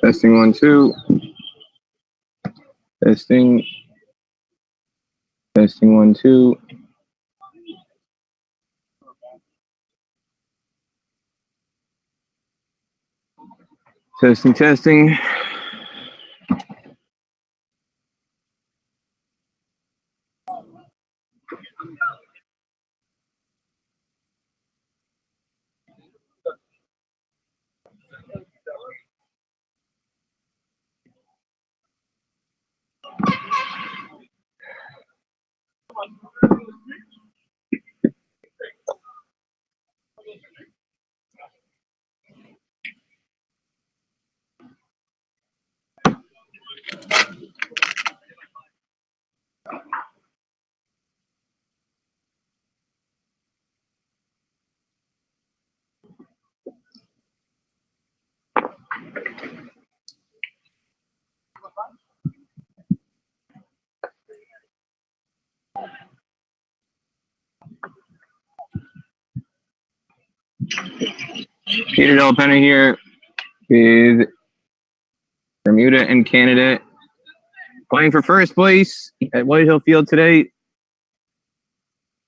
Testing 1 2. Testing 1 2. Testing. Peter Del Penna here with Bermuda and Canada playing for first place at Whitehill Field today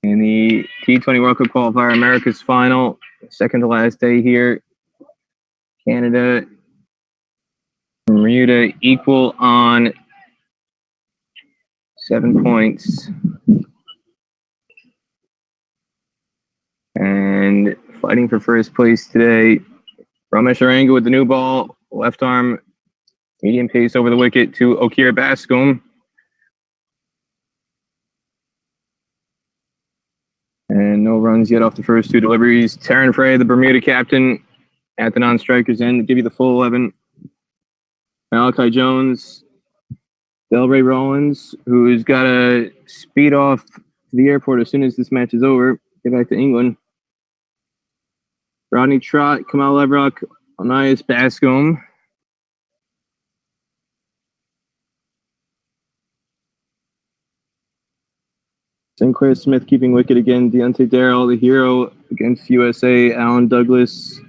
in the T20 World Cup Qualifier America's Final, second to last day here. Canada, Bermuda equal on 7 points. And fighting for first place today, Ramesh Aranga with the new ball, left arm, medium pace over the wicket to Okira Bascom. And no runs yet off the first two deliveries. Taryn Frey, the Bermuda captain, at the non-strikers end, give you the full 11. Malachi Jones, Delray Rollins, who's got to speed off to the airport as soon as this match is over, get back to England. Rodney Trott, Kamal Levrock, Onias Bascom. Sinclair Smith keeping wicket again. Deontay Darrell, the hero against USA. Alan Douglas.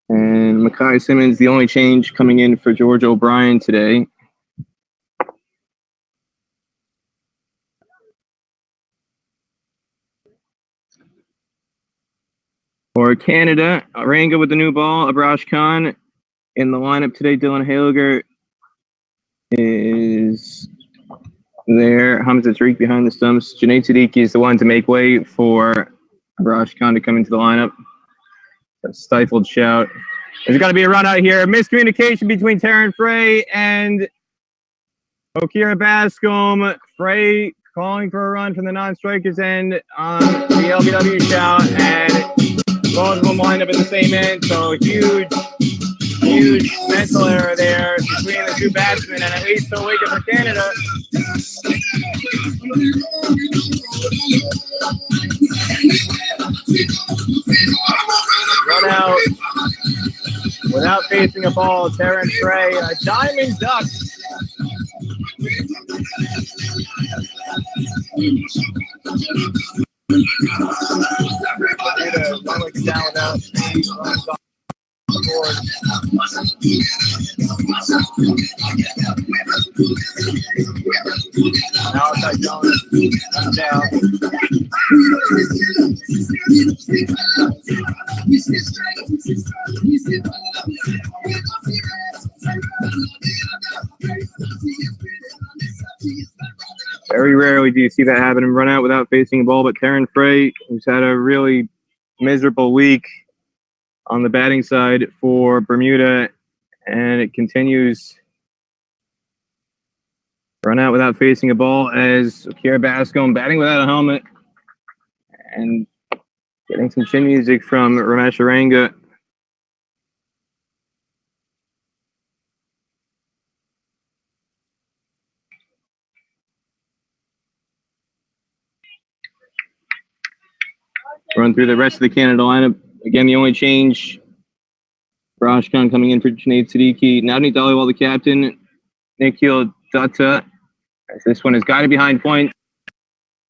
And Mackay Simmons, the only change coming in for George O'Brien today. For Canada, Aranga with the new ball. Abrash Khan in the lineup today. Dylan Haliger is there. Hamza Tariq behind the stumps. Junaid Siddiqui is the one to make way for Abrash Khan to come into the lineup. A stifled shout. There's got to be a run out here. Miscommunication between Taryn Frey and Okira Bascom. Frey calling for a run from the non-strikers end on the LBW shout, and both of them lined up at the same end. So huge mental error there between the two batsmen, and at least a wicket for Canada. Run out without facing a ball. Taryn Frey, a diamond duck. Down without Very rarely do you see that happen and run out without facing a ball, but Taryn Frey, who's had a really miserable week on the batting side for Bermuda, and it continues. Run out without facing a ball as Okira Bascom batting without a helmet and getting some chin music from Ramesh Aranga. Run through the rest of the Canada lineup. Again, the only change, Raj Khan coming in for Junaid Siddiqui. Navneet Dhaliwal, the captain. Nikhil Dutta. This one is guided behind point.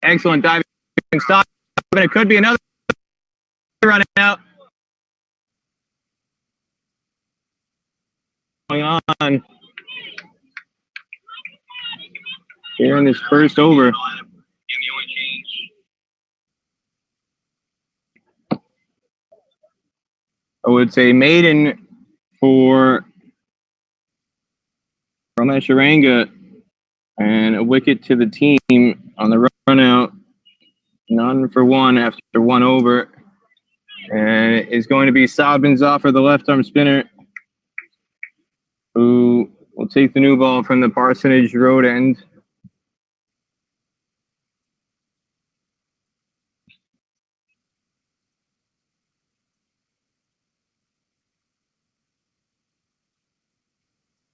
Excellent diving stop. But it could be another run out. Going on here in this first over. Oh, it's a maiden for Ramesh Aranga and a wicket to the team on the run out. None for one after one over. And it is going to be Saad Zafar, the left arm spinner, who will take the new ball from the Parsonage Road end.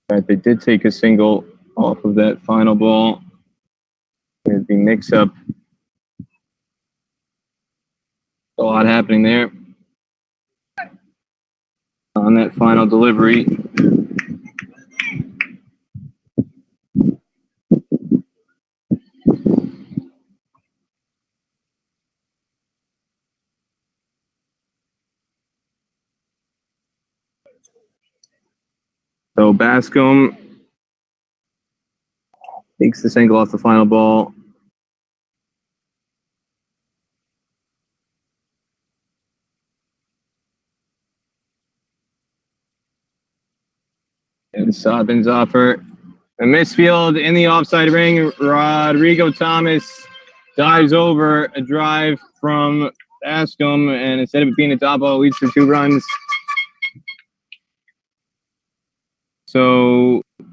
They did take a single off of that final ball. There's the mix-up. A lot happening there on that final delivery. So Bascom takes the single off the final ball. And Saad Zafar. A misfield in the offside ring. Rodrigo Thomas dives over a drive from Bascom, and instead of it being a top ball, it leads to 2 runs. So a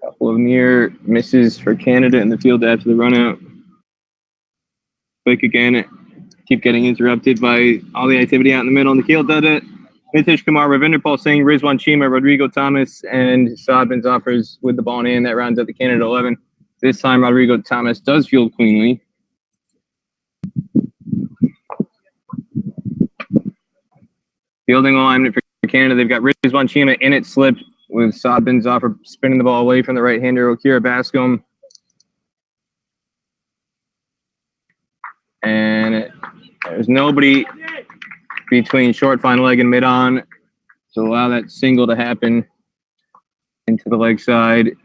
couple of near misses for Canada in the field after the run out. Quick again, keep getting interrupted by all the activity out in the middle. Nikhil Dutta, Nitish Kumar, Ravinder Paul Singh, Rizwan Chima, Rodrigo Thomas, and Saad Zafar with the ball in hand. That rounds out the Canada 11. This time, Rodrigo Thomas does field cleanly. Fielding line for Canada, they've got Rizwan Chima in it, slipped with Saad Zafar spinning the ball away from the right-hander, Okira Bascom. And there's nobody between short fine leg and mid-on to allow that single to happen into the leg side.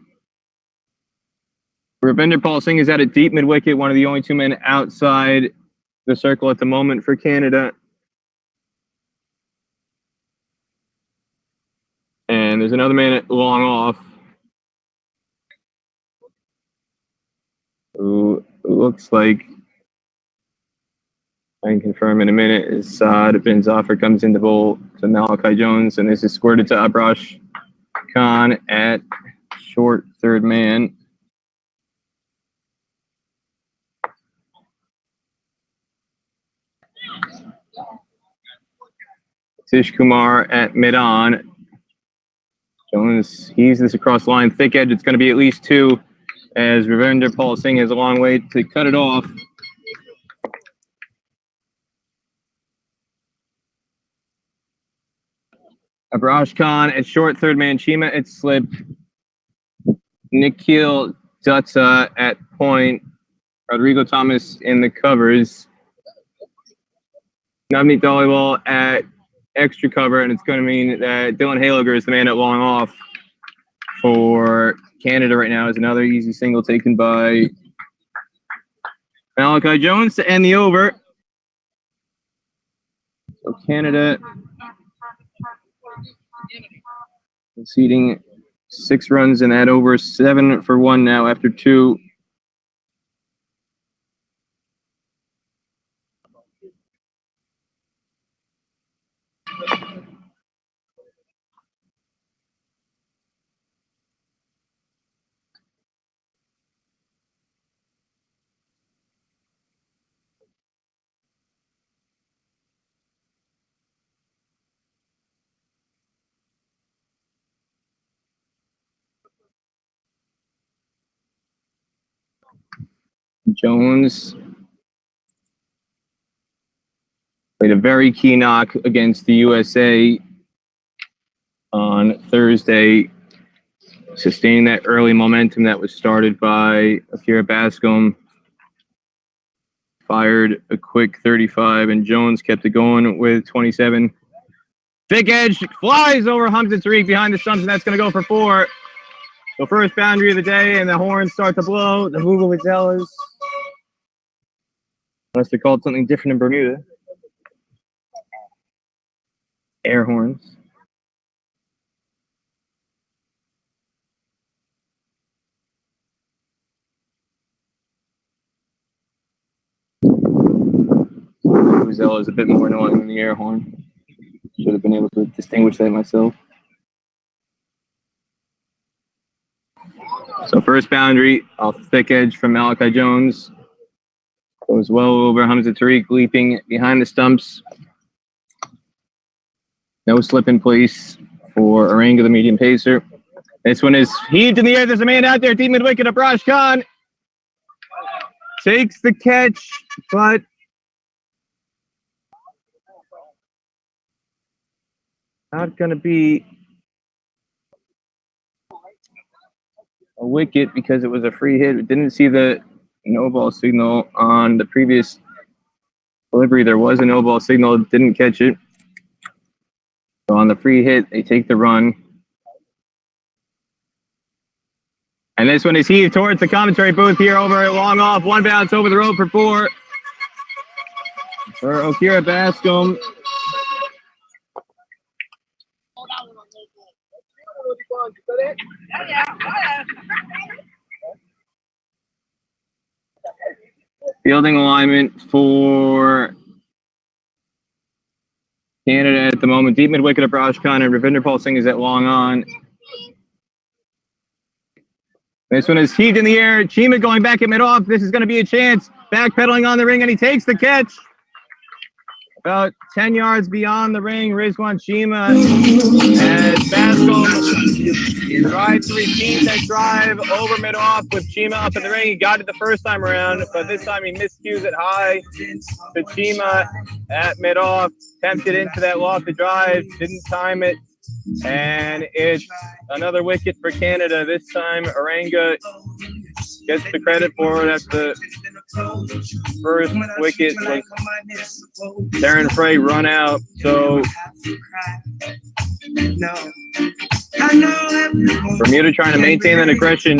Ravinder Paul Singh is at a deep mid-wicket, one of the only 2 men outside the circle at the moment for Canada. And there's another man long off who looks like, I can confirm in a minute, is Saad Zafar comes in to bowl to Malachi Jones, and this is squirted to Abrash Khan at short third man. Tish Kumar at mid-on. Jones heaves this across the line, thick edge. It's going to be at least 2, as Ravinder Paul Singh has a long way to cut it off. Abrash Khan at short third man. Chima at slip. Nikhil Dutta at point. Rodrigo Thomas in the covers. Navneet Dhaliwal at extra cover, and it's going to mean that Dylan Haloger is the man at long off for Canada right now. Is another easy single taken by Malachi Jones to end the over. So Canada conceding 6 runs in that over, 7 for 1 now after 2. Jones played a very key knock against the USA on Thursday, sustaining that early momentum that was started by Akira Bascom. fired a quick 35, and Jones kept it going with 27. Thick edge flies over Hamza Tariq behind the stumps, and that's going to go for 4. So first boundary of the day, and the horns start to blow. The vuvuzelas. Unless they called something different in Bermuda. Air horns. Vuvuzela is a bit more annoying than the air horn. Should have been able to distinguish that myself. So first boundary off the thick edge from Malachi Jones. Goes well over Hamza Tariq, leaping behind the stumps. No slip in place for Oranga, the medium pacer. This one is heaved in the air. There's a man out there. Deep mid-wicket, Abrash Khan takes the catch, but not going to be a wicket because it was a free hit. We didn't see the no ball signal on the previous delivery. There was a no ball signal, didn't catch it. So on the free hit, they take the run. And this one is heaved towards the commentary booth here over long off. One bounce over the rope for 4 for Okira Bascom. Fielding alignment for Canada at the moment. Deep mid-wicket, Abrash Khan, and Ravinder Pal Singh is at long on. This one is heaved in the air. Chima going back at mid-off. This is going to be a chance. Backpedaling on the ring, and he takes the catch. About 10 yards beyond the ring, Rizwan Chima as Bascom tries to repeat that drive over mid-off with Chima up in the ring. He got it the first time around, but this time he miscues it high to Chima at mid-off. Tempted into that lofted drive, didn't time it, and it's another wicket for Canada. This time Oranga gets the credit for it after the first wicket was Darren Frey run out. So Bermuda trying to maintain that aggression,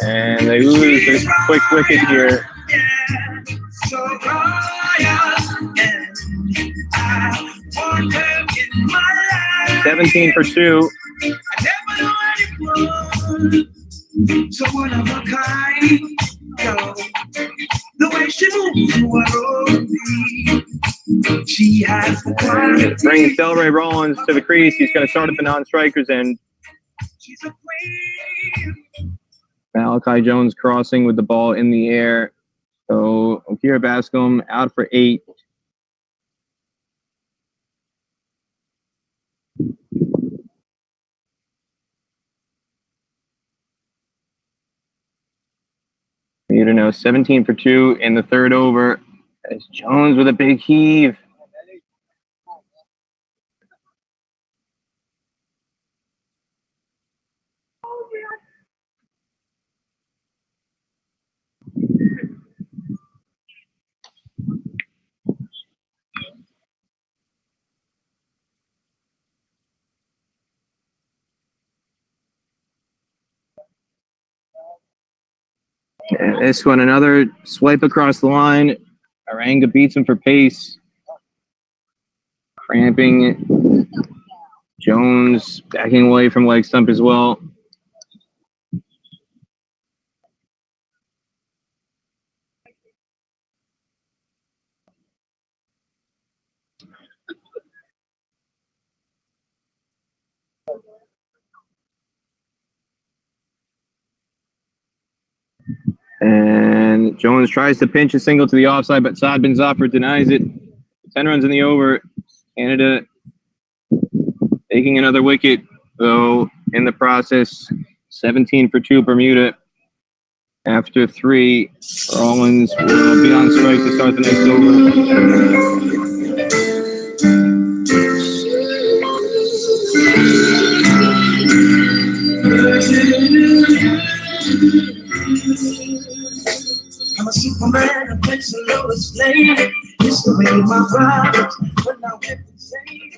and they lose a quick wicket here. 17 for 2. So one of a kind, the way she moves to a she has the quality. Brings Delray Rollins to the crease. He's going to start at the non-strikers end. She's a queen. Malachi Jones crossing with the ball in the air. So Okira Bascom out for 8. Bermuda now 17 for 2 in the third over. As Jones with a big heave. And this one, another swipe across the line. Oranga beats him for pace. Cramping. Jones backing away from leg stump as well. And Jones tries to pinch a single to the offside, but Saad bin Zafar denies it. 10 runs in the over. Canada taking another wicket, though, in the process. 17 for 2 Bermuda. After 3, Rollins will be on strike to start the next over. I'm a Superman, a prince, a little slave. It's the way my brothers, but now we're the same.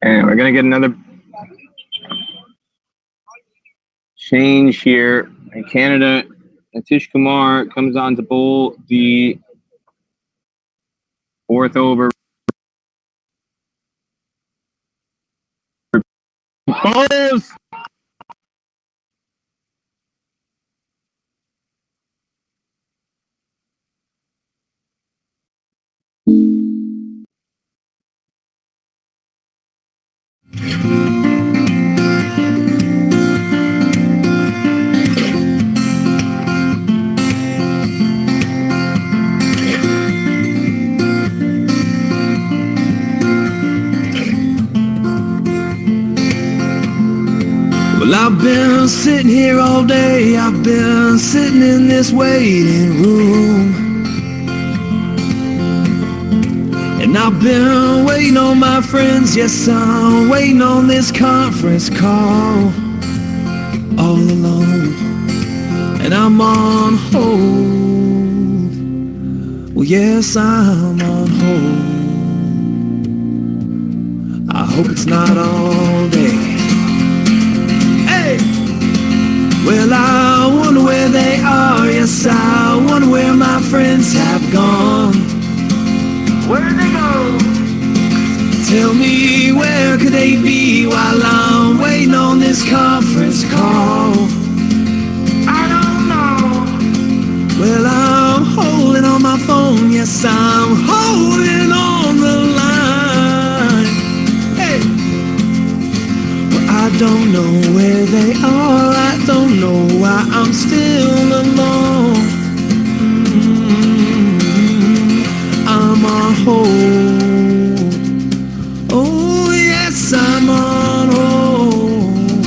And we're going to get another change here. In Canada, Atish Kumar comes on to bowl the fourth over. Balls! Well, I've been sitting here all day. I've been sitting in this waiting room. And I've been waiting on my friends. Yes, I'm waiting on this conference call. All alone. And I'm on hold. Well, yes, I'm on hold. I hope it's not all day. Well, I wonder where they are. Yes, I wonder where my friends have gone. Where'd they go? Tell me, where could they be while I'm waiting on this conference call? I don't know. Well, I'm holding on my phone. Yes, I'm holding on the line. Hey. I don't know where they are. I don't know why I'm still alone. I'm on hold. Oh yes, I'm on hold.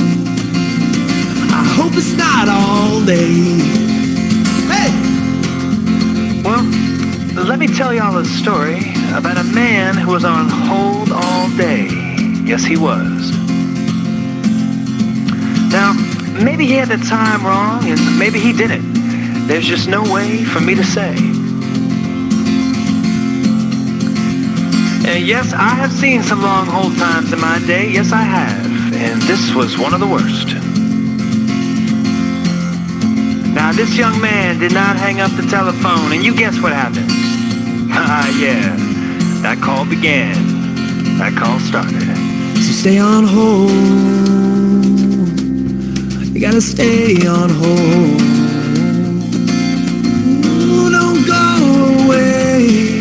I hope it's not all day. Hey! Well, let me tell y'all a story about a man who was on hold all day. Yes, he was. Now, maybe he had the time wrong, and maybe he didn't. There's just no way for me to say. And yes, I have seen some long hold times in my day. Yes, I have. And this was one of the worst. Now, this young man did not hang up the telephone, and you guess what happened? Yeah, that call began. That call started. So stay on hold. You gotta stay on hold. Ooh, don't go away.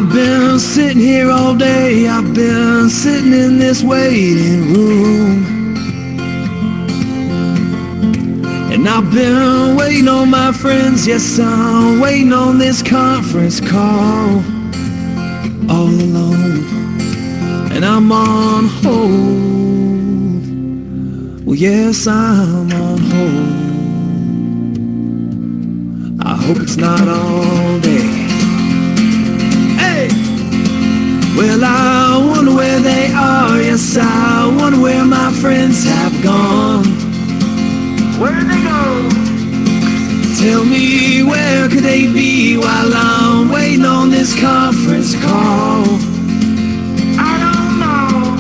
I've been sitting here all day, I've been sitting in this waiting room, and I've been waiting on my friends, yes, I'm waiting on this conference call, all alone, and I'm on hold, well, yes, I'm on hold. I hope it's not all day. Hey! Well, I wonder where they are, yes, I wonder where my friends have gone. Where'd they go? Tell me, where could they be while I'm waiting on this conference call? I don't know.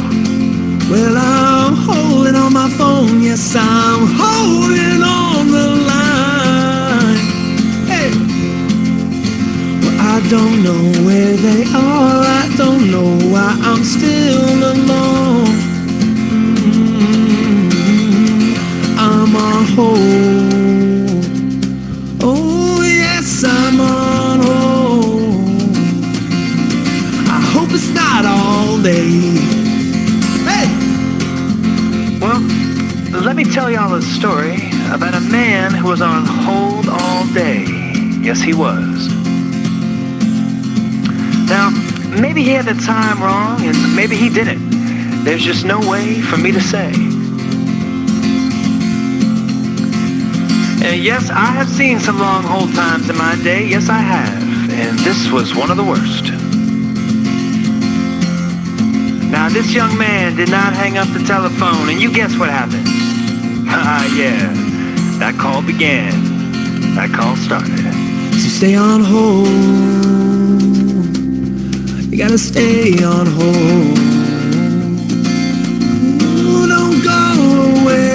Well, I'm holding on my phone, yes, I'm holding on the line. Hey! Well, I don't know where they are, I don't know why I'm still alone. I'm on hold. Oh, yes, I'm on hold. I hope it's not all day. Hey! Well, let me tell y'all a story about a man who was on hold all day. Yes, he was. Now, maybe he had the time wrong, and maybe he didn't. There's just no way for me to say. And yes, I have seen some long hold times in my day. Yes, I have. And this was one of the worst. Now, this young man did not hang up the telephone, and you guess what happened? Yeah. That call began. That call started. So stay on hold. You gotta stay on hold. Ooh, don't go away.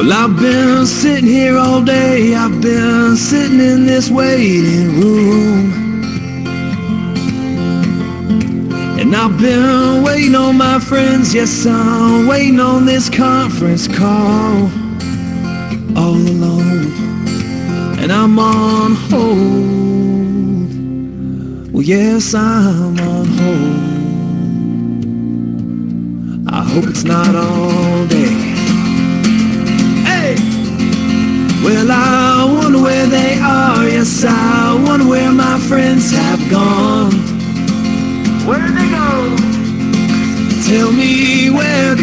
Well, I've been sitting here all day, I've been sitting in this waiting room, and I've been waiting on my friends, yes, I'm waiting on this conference call, all alone, and I'm on hold. Well, yes, I'm on hold. I hope it's not all day. Hey! Well, I wonder where they are, yes, I wonder where my friends have gone. Where did they go? Tell me where.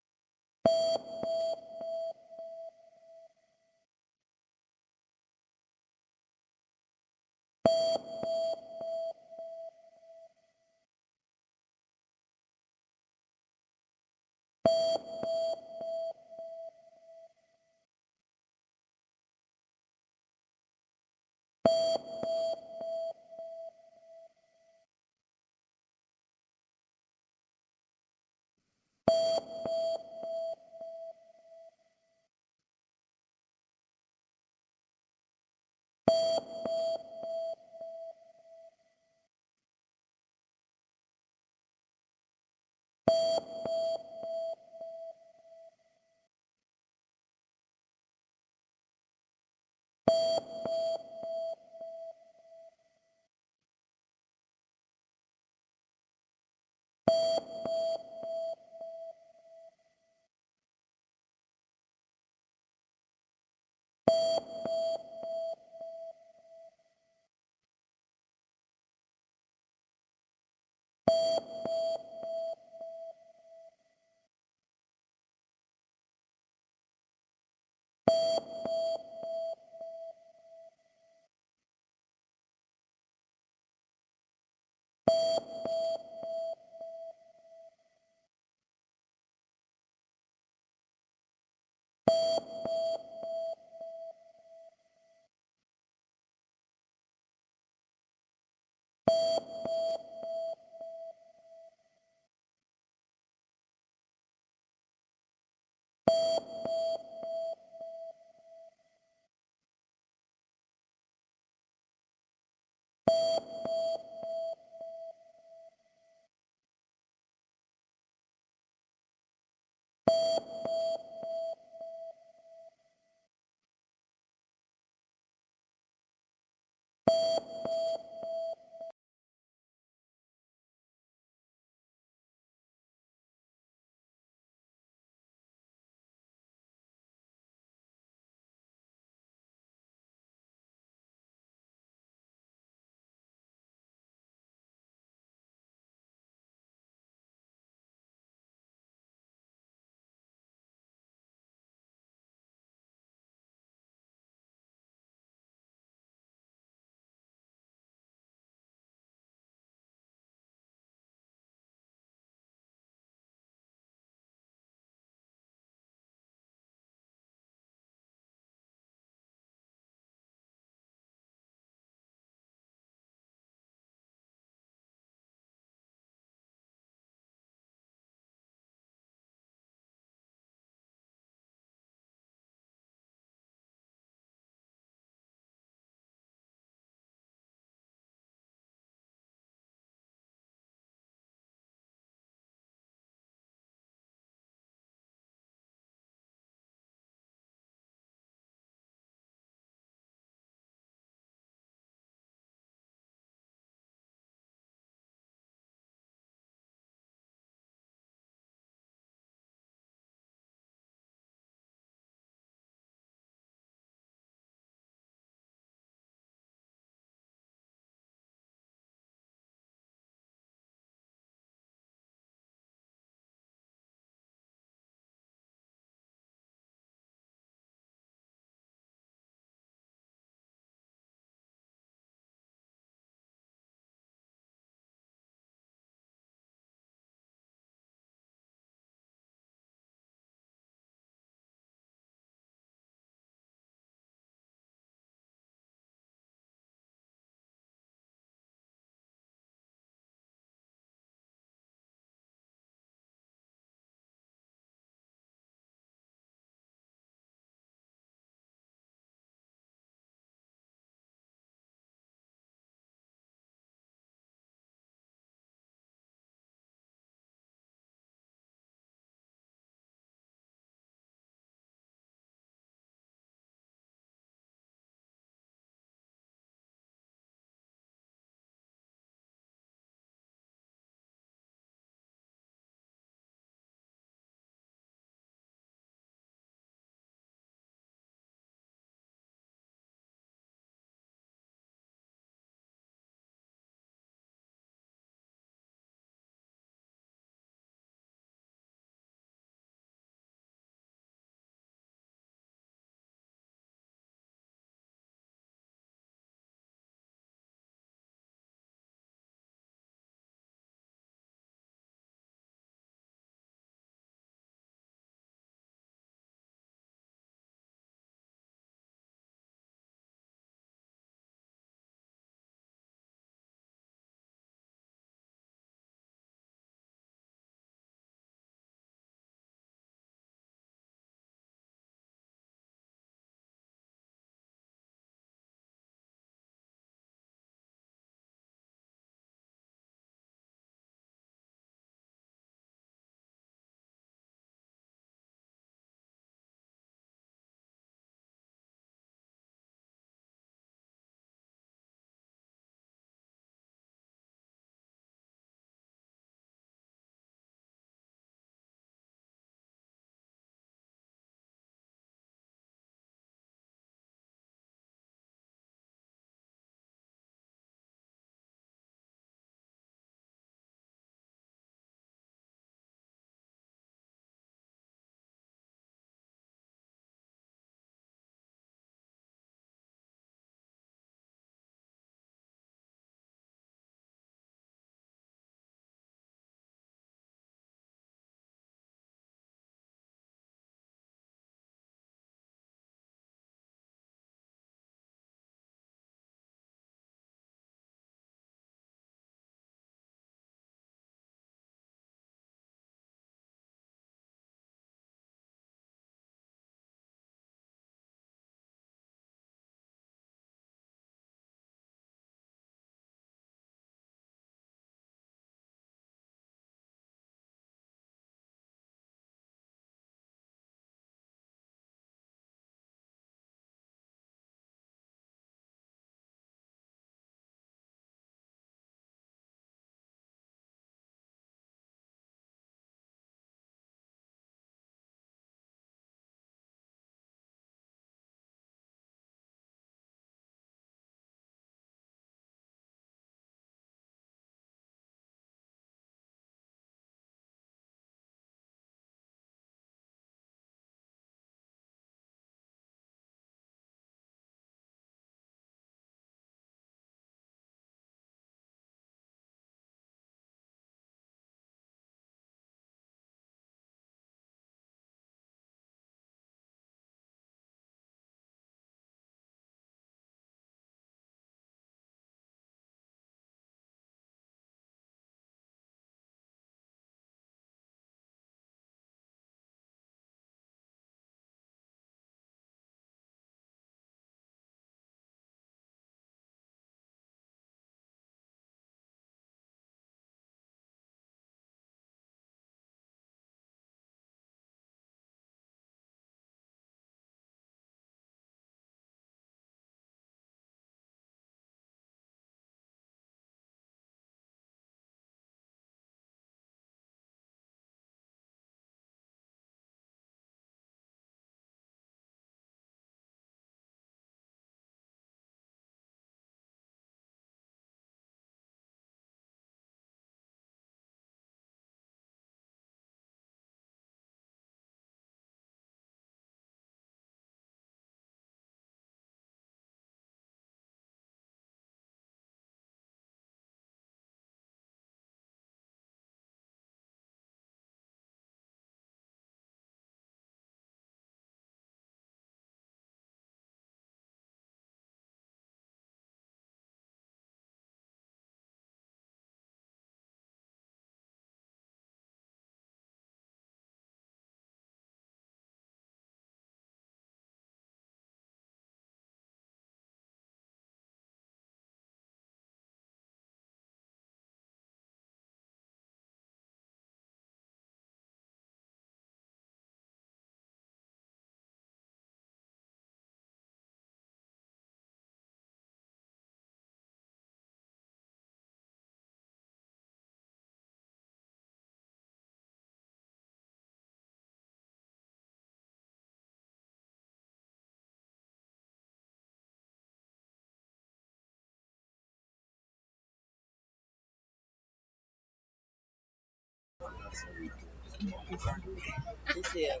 They said,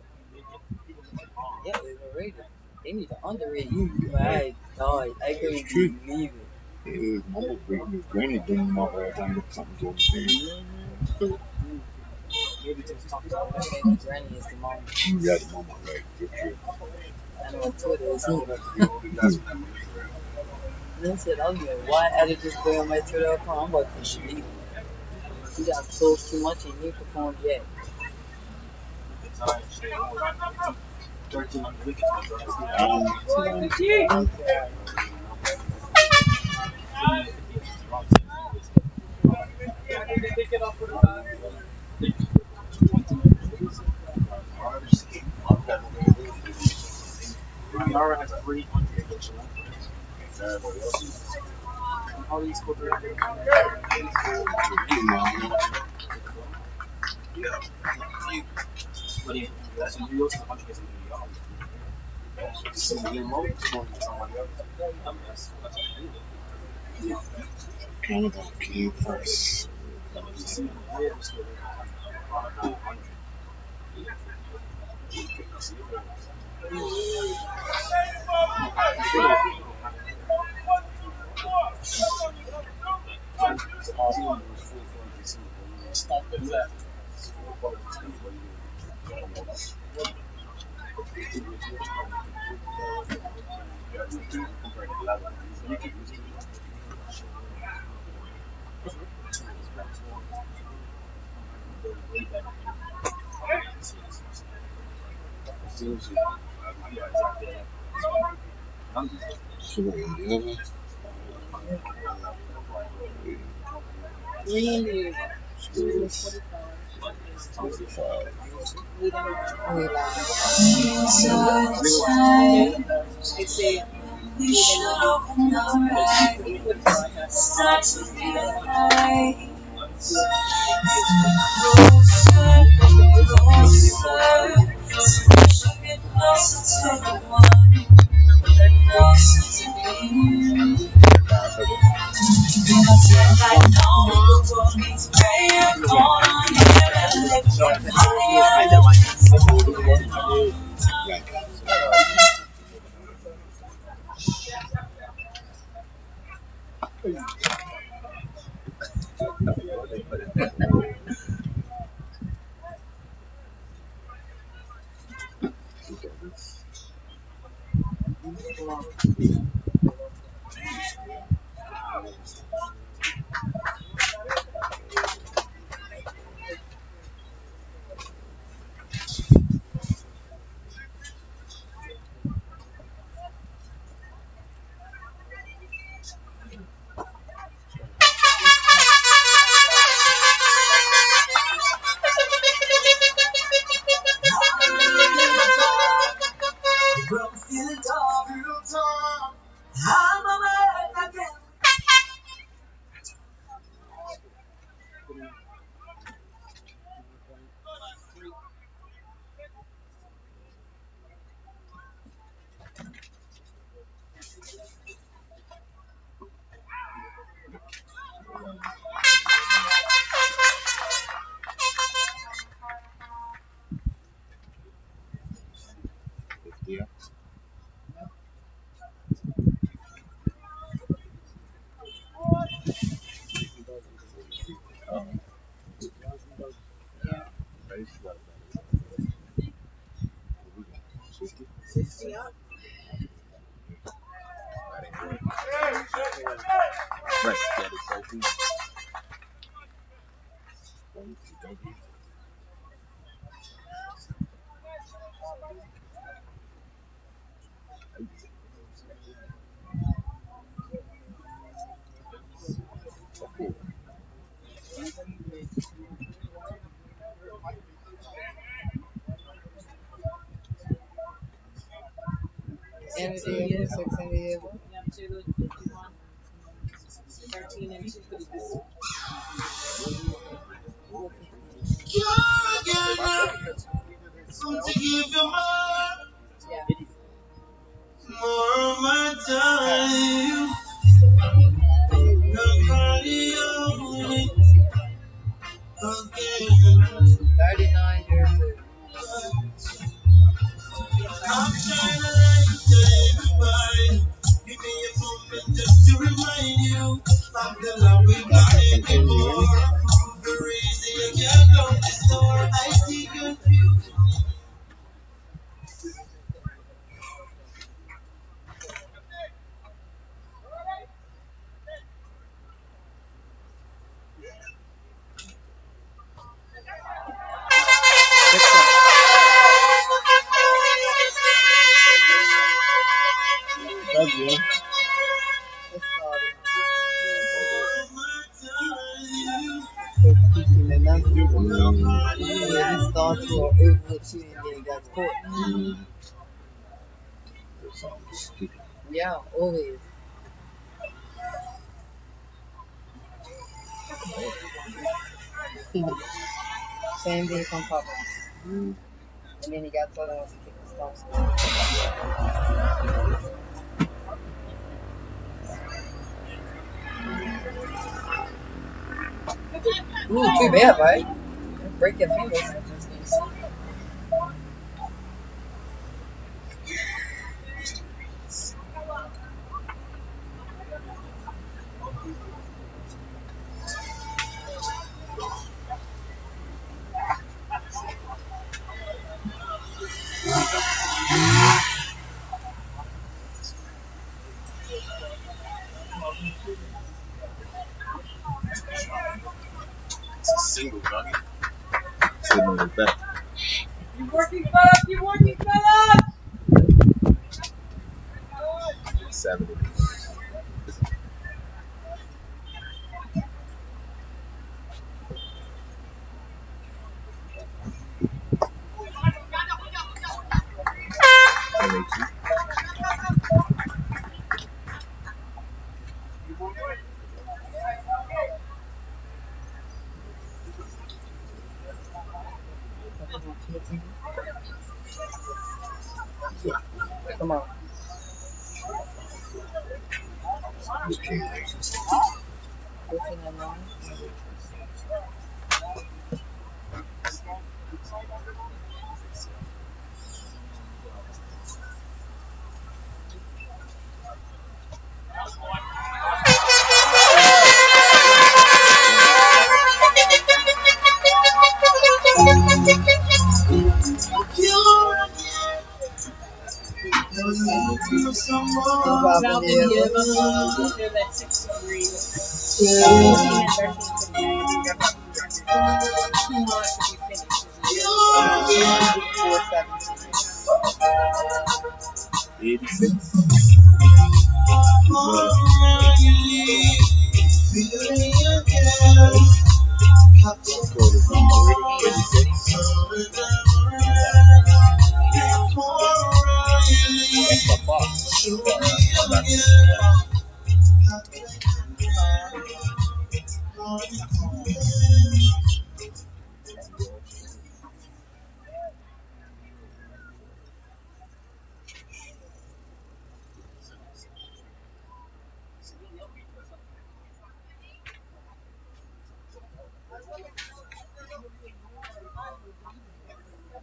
yeah, they overrated. They need to underrate you. Right, dog. I couldn't believe it. His mama bring his granny bring him up all the time with something to him. Okay, the granny is the mom. You got the mama right. Good trip. I know what Twitter is. Then said, I was like, why added this boy on my Twitter account? I'm about to delete it. He got close too much and he ain't performed yet. Canada came first. So, yeah. Really? 45. They say, We should open our eyes, start to feel alive. Closer, closer, so we should get closer to the one, closer to him. Because right now the world needs prayer, gonna hear and lift him higher. Yeah. Right. Yeah, it's 13. everything is 6 in the year. 13 and 2. Want to give you more of my time. Nobody else again. Keeping momentum. He starts for over the 2 and then he gets caught. Yeah, always. Same thing from Papa. And then he got told once he kicked the stops. Ooh, too bad, right? Break your fingers. It's a single nugget. Sitting on the back. You working, fellas? You working, fellas? 70. Come on.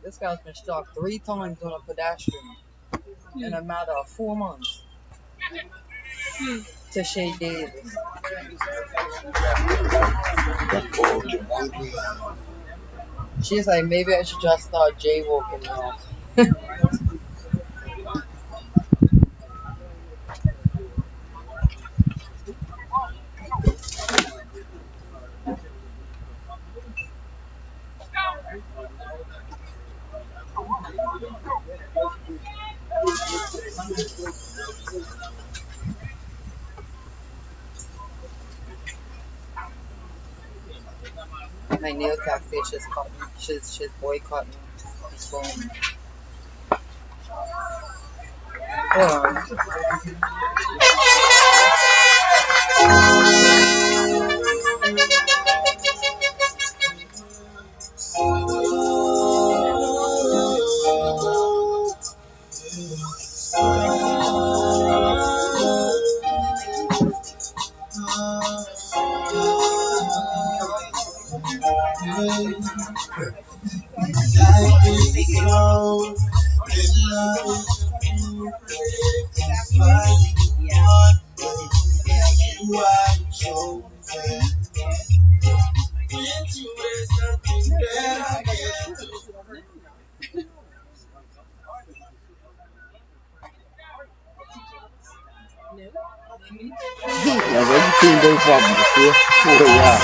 This guy's been struck 3 times on a pedestrian in a matter of 4 months. To Shay Davis. She's like, maybe I should just start jaywalking now. My nail tech says she's boycotting his phone. Hold on. Like every team they problem, see? Oh, yeah.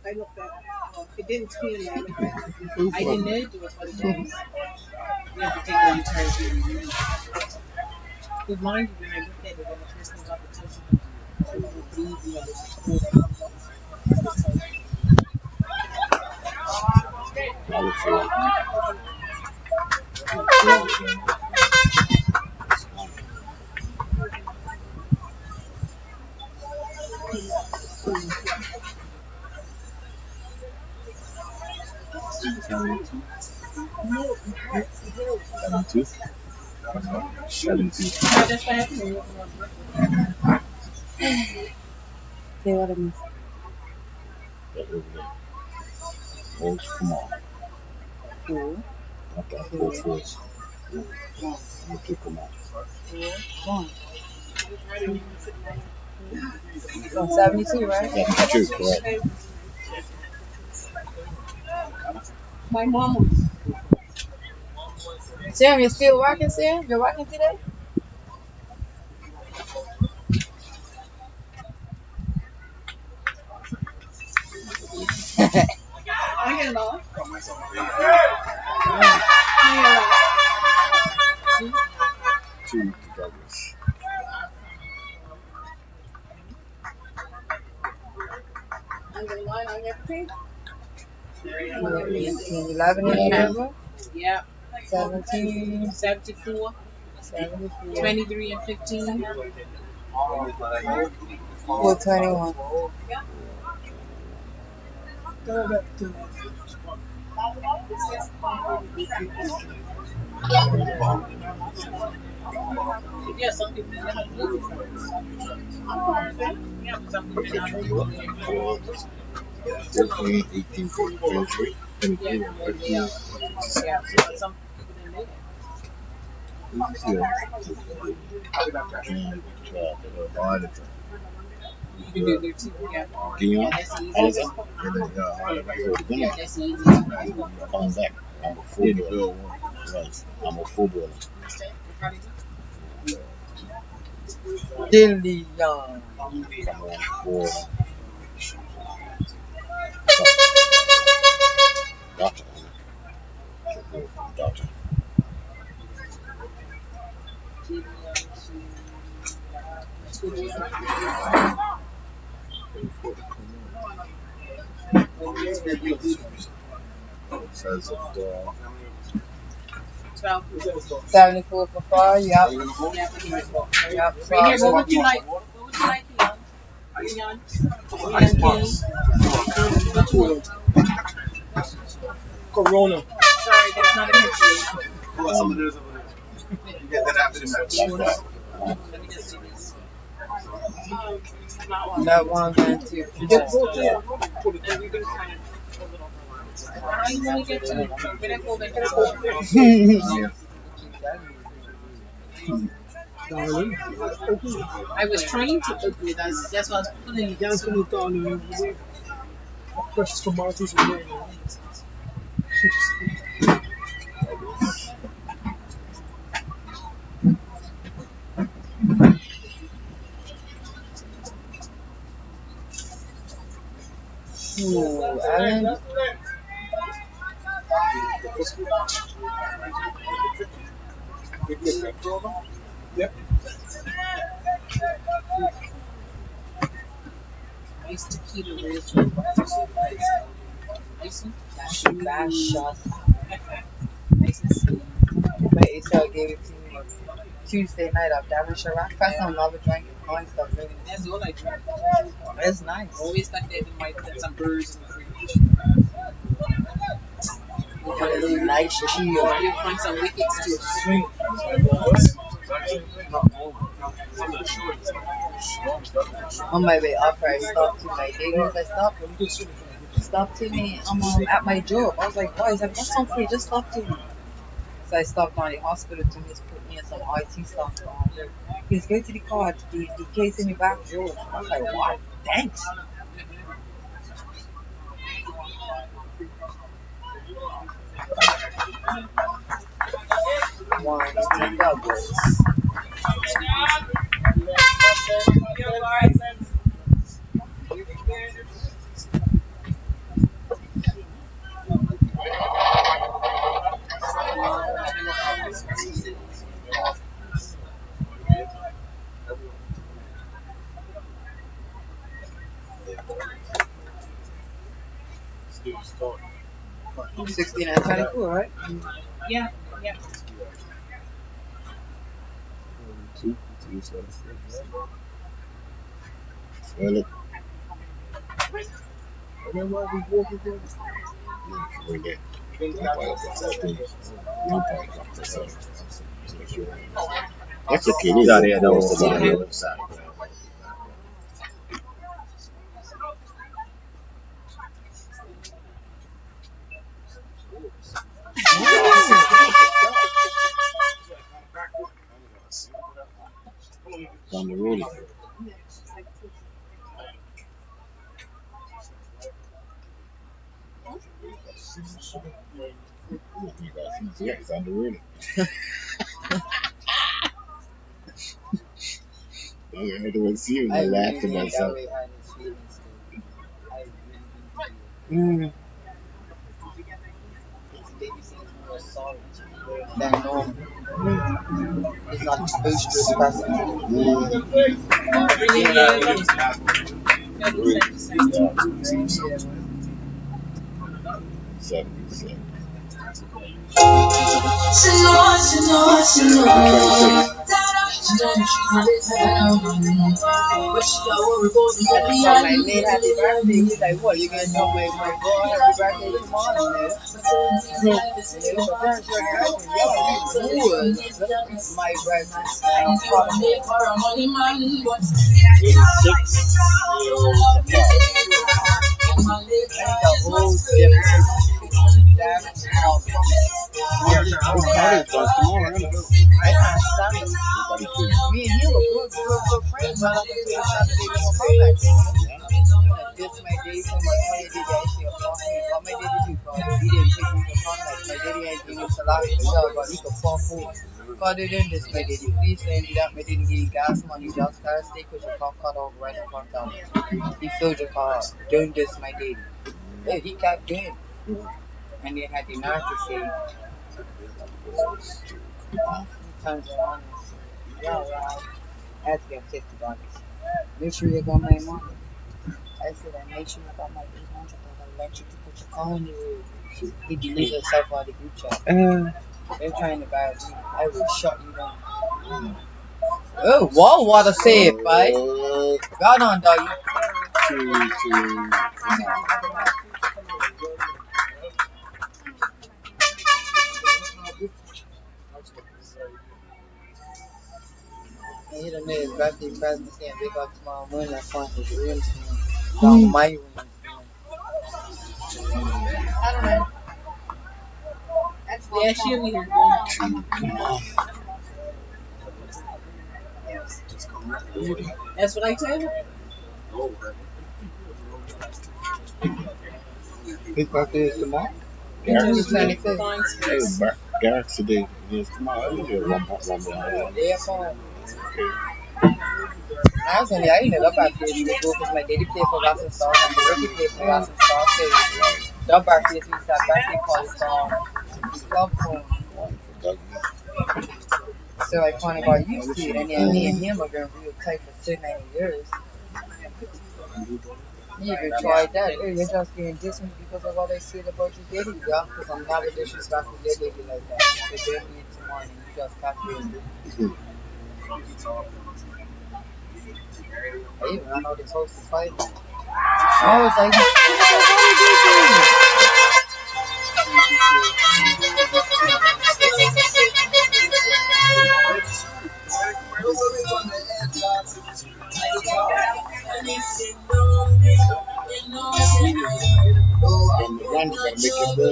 I looked at it didn't screen me. I looked at it. I didn't know it was what it was. You have to take one turn to read. Because mind you, when I looked at it, when the first thing got the touch, it was bleeding and it's cold that comes up. I would say. Say what I mean. Oh, come on. Cool. I got 4 first. I'm gonna kick them out. So 72, right? 72, correct. My mom. Sam, you're still working, Sam? You're working today? I get lost. Two to Douglas. Underline on everything? 11 in Canada? Yeah. 17, 74, 23 and 15. 421. Yeah, some people have to do it. Yeah, some people have to do it. 14, 18, 23, 23, Yeah, some people didn't make it. You can do it there too. Yeah. Dion? That's easy. And then, Yeah, that's easy. coming back. I'm a full boiler. Right. I'm a full boiler. Dilly young. I'm on for doctor. Doctor. Says it, 74 for 4, yep. Yep. Right here, what would you like? What would you like, Leon? Corona. Sorry, that's not a picture. Some of those over there. You get that after the match. Let me just see this. That one and two. You can kind of I want to get to it. When I go back to I was trying to open it. That's why I was pulling it. Jan's coming down and we questions for Marty's and then. Ooh, Alan. Yep. Nice tequila raised with nice and fast shot. Nice and sweet. My ACL gave it to me Tuesday night of Devonshire Rock. First time I ever drank it. Fun stuff, really. That's all I drink. It's nice. Always got that in my some birds in the fridge. You got a little nice chill. You find some wickets too. Swing. On my way up, I stopped to my dailies. I stopped. stopped to me at my job. I was like, boys, I've got some free, just stop to me. So I stopped on the hospital to just put me in some IT stuff. He's going to the car, the case in the back door. I was like, what? Thanks. One, two, doubles. Still starting. 16 and 24, right? Yeah. Well, look. Remember we walking through? Bring that. That's okay. Yeah, that was on the other side. On the road. Yeah, it's on the road. I had to see him. I laughed to myself. Than normal. He's not boisterous person. My mate happy birthday. He's like, what? You gonna tell my girl happy birthday tomorrow, man? My birthday. Me and him were good friends. But this my day for my daddy actually approached me. What my daddy do for me? He didn't take me for contact. My daddy ain't giving me a lot of job, but he could fall for. Other than this, my daddy, please send me that. My daddy give you gas money, just car stay because your car cut off right in front of me. He filled your car up. Doing this, my daddy. Yeah, he kept doing. And then had the nerve to say, he turns around and says, yeah, right. I had to get $50. Make sure you got my money. I said, I make sure you got my $800 electric to put your car in the road. He deleted himself out of the group chat. They're trying to buy me. I will shut you down. Oh, whoa, what a save, right? Well done, doggy. And he done made his birthday present saying, wake up tomorrow morning, that's fine for the rooms. Down my room. I don't know. Yeah, she'll be here. That's what I told her. His birthday is tomorrow? Garrett's 25th. Hey, Garrett's today is tomorrow. I was here one more. Yeah, fine. I was only, I ended up at Frisbee because my daddy played for Racing Stars and the rookie played for Racing Stars. So, the birthday, we said birthday party for club home. So I kind of got used to it, and then me and him are going real tight for so many years. You even tried that. Hey, you're just being distant because of what I said about your daddy, yeah? Because I'm never disrespectful your daddy like that. You're doing me tomorrow and you just kept doing it. I even ran out of house to fight him. I was like,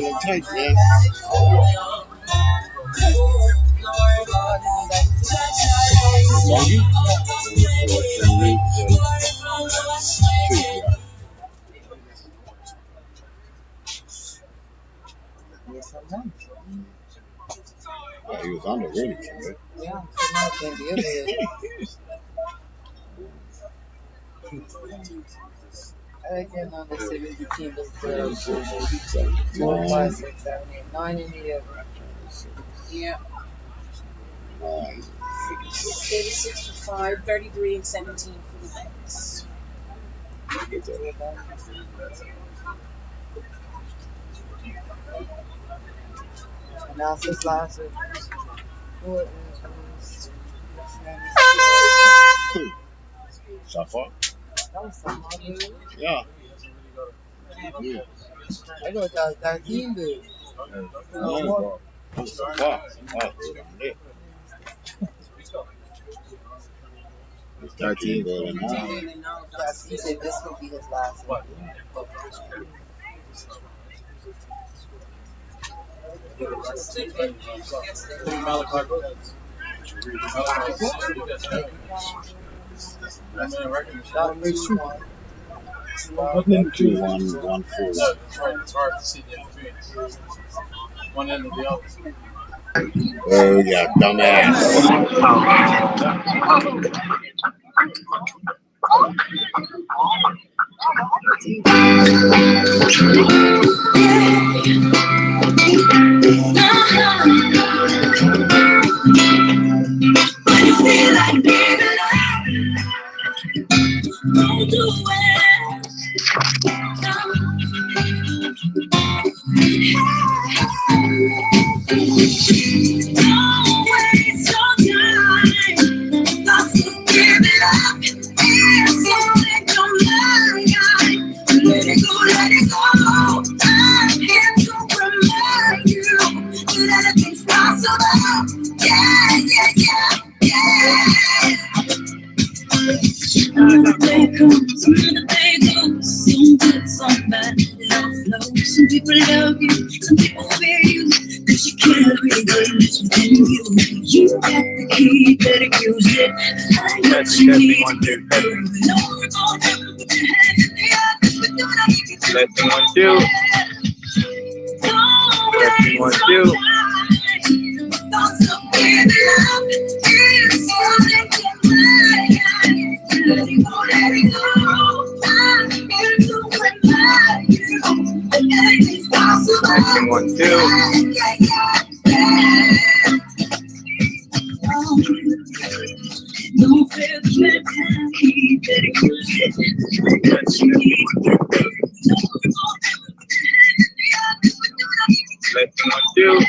them tight, man. Bogey? Yes, sometimes. He was on the ready, man. Yeah, I can't deal with it. I can on the 17 was 4, 5, 6, 7, 8, 9 in the other. Yeah. 86 for 5, 33 and 17 for the Bucks. Analysis last week. What is Shot far? that was some dude. Yeah. I thought that was 13 dude. No, shot far. It's 13 going now. He said this would be his last one. That makes you one. 2-1, 1-4. It's hard to see the in between. One end or the other. Oh, yeah, dumbass. When you feel like giving up, don't do it. Don't waste your time. Thoughts of giving up. It's all in your mind. Let it go, let it go. I'm here to remind you that everything's possible. Yeah, yeah, yeah, yeah. Another day comes, another day goes. Some good, some bad, love flows. Some people love you, some people fear you. Cause you carry greatness within you. You got the key, better use it. Find what you need. Testing 1, 2. Testing 1, 2. Testing 1, 2. Don't feel the key, better use it. What you need. Testing 1, 2. Testing 1, 2.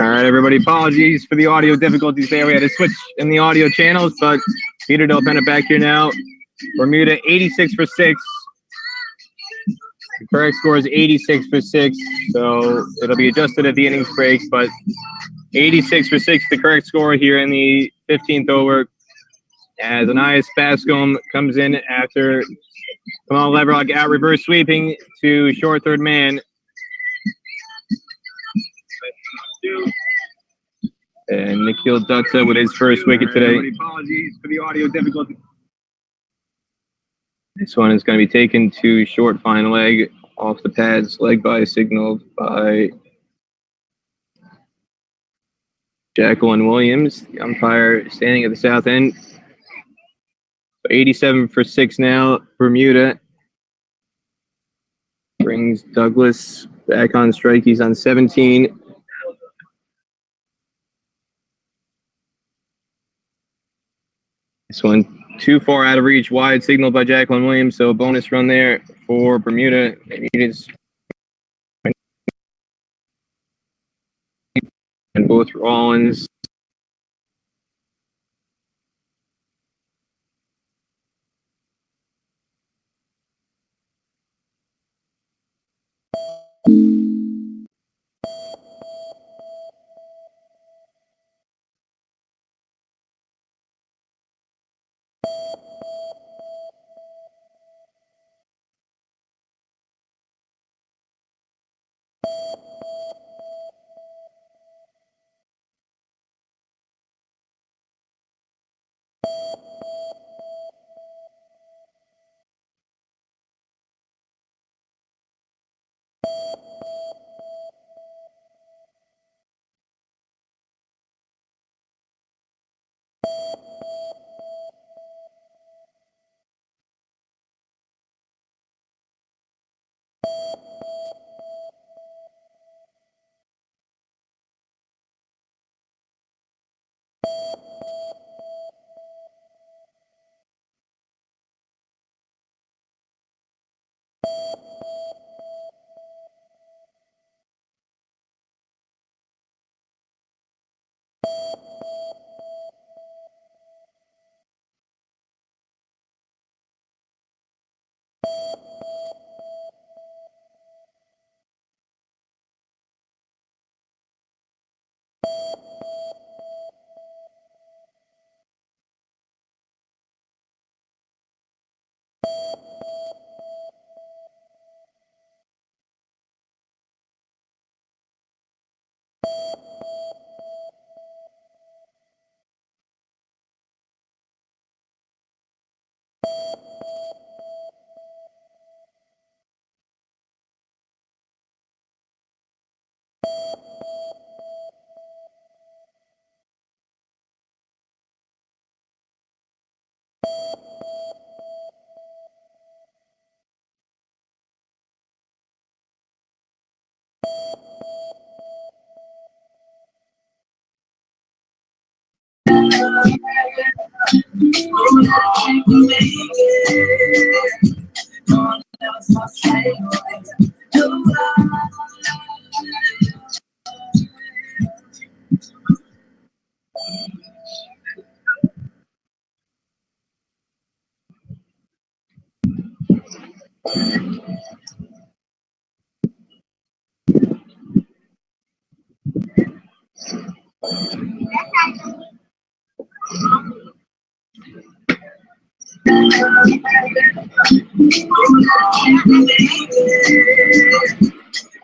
All right, everybody. Apologies for the audio difficulties there. We had to switch in the audio channels, but Peter Del Pena back here now. Bermuda 86 for 6. The correct score is 86 for 6, so it'll be adjusted at the innings break, but 86 for 6, the correct score here in the 15th over, as Anais Bascom comes in after Kamal Leverog out reverse sweeping to short third man. And Nikhil Dutta with his first wicket today. Apologies for the audio difficulty. This one is going to be taken to short fine leg off the pads, leg by signaled by Jacqueline Williams, the umpire standing at the south end. 87 for 6 now. Bermuda brings Douglas back on strike. He's on 17. This one too far out of reach, wide signaled by Jacqueline Williams, so a bonus run there for Bermuda. Maybe it is. And both Rollins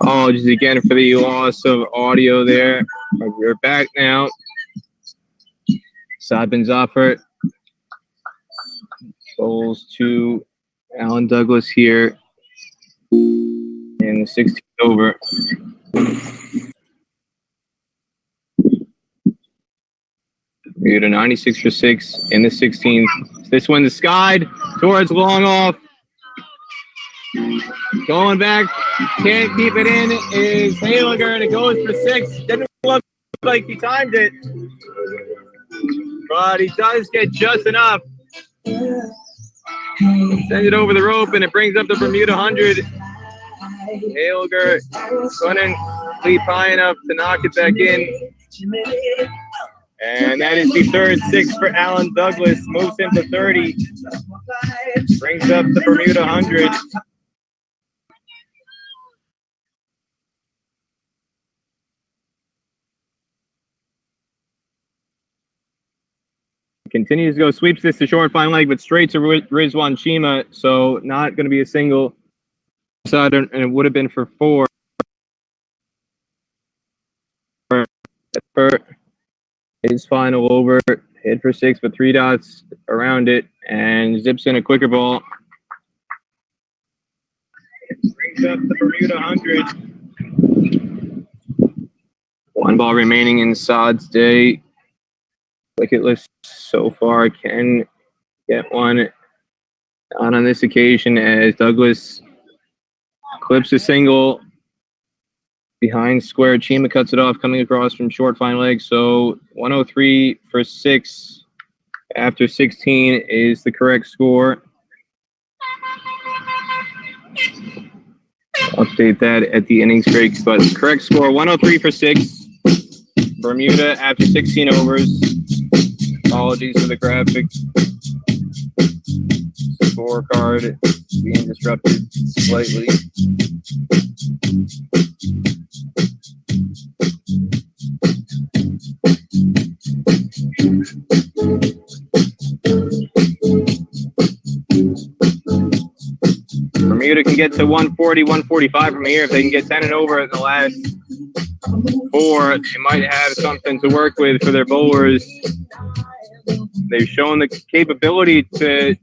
Apologies again for the loss of audio there. But we're back now. Sabin's offer. Bowls to Alan Douglas here in the 16th over. We got a 96 for 6 in the 16th. This one's skied towards long off. Going back, can't keep it in, is Haliger, and it goes for 6. Didn't look like he timed it, but he does get just enough. Send it over the rope, and it brings up the Bermuda 100. Haliger couldn't leap high enough to knock it back in. And that is the third 6 for Alan Douglas. Moves him to 30. Brings up the Bermuda 100. Continues to go, sweeps this to short fine leg, but straight to Rizwan Chima, so not going to be a single. And it would have been for 4. His final over, hit for 6 with 3 dots around it, and zips in a quicker ball. Brings up the Bermuda 100. 1 ball remaining in Saad's day. Wicket list so far can get one. Not on this occasion, as Douglas clips a single behind square. Chima cuts it off, coming across from short fine leg. So 103 for 6 after 16 is the correct score. Update that at the innings break, but correct score 103 for 6. Bermuda after 16 overs. Apologies for the graphics. Scorecard being disrupted slightly. Bermuda can get to 140, 145 from here. If they can get 10 and over in the last 4, they might have something to work with for their bowlers. They've shown the capability to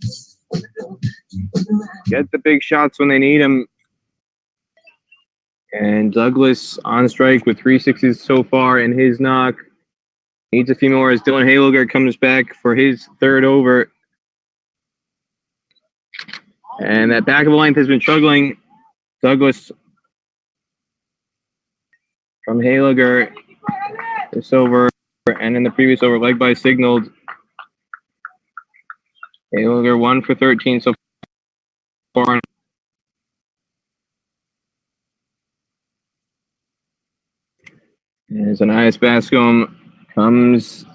get the big shots when they need them. And Douglas on strike with 3 6s so far in his knock. Needs a few more as Dylan Haliger comes back for his 3rd over. And that back of the length has been struggling. Douglas from Haliger this over, and in the previous over, leg by signaled. Haliger 1 for 13 so far. As Anias Bascom comes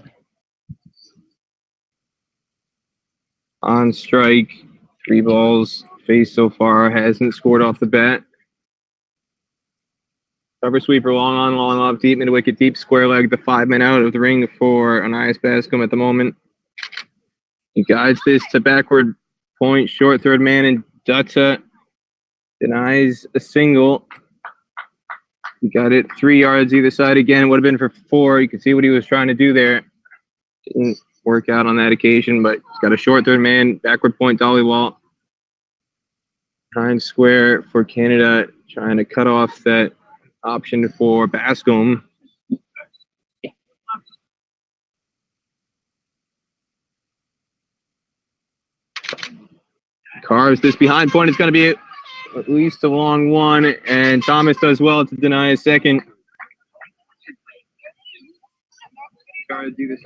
on strike. 3 balls faced so far, hasn't scored off the bat. Cover sweeper, long on, long off, deep mid wicket, deep square leg, the 5-man out of the ring for Anias Bascom at the moment. He guides this to backward point, short 3rd man, and Dutta denies a single. He got it 3 yards either side again. Would have been for 4. You can see what he was trying to do there. Didn't work out on that occasion, but he's got a short 3rd man, backward point, dolly wall. Behind square for Canada, trying to cut off that option for Bascom. Carves this behind point. It's going to be at least a long one, and Thomas does well to deny a second. Trying to do this.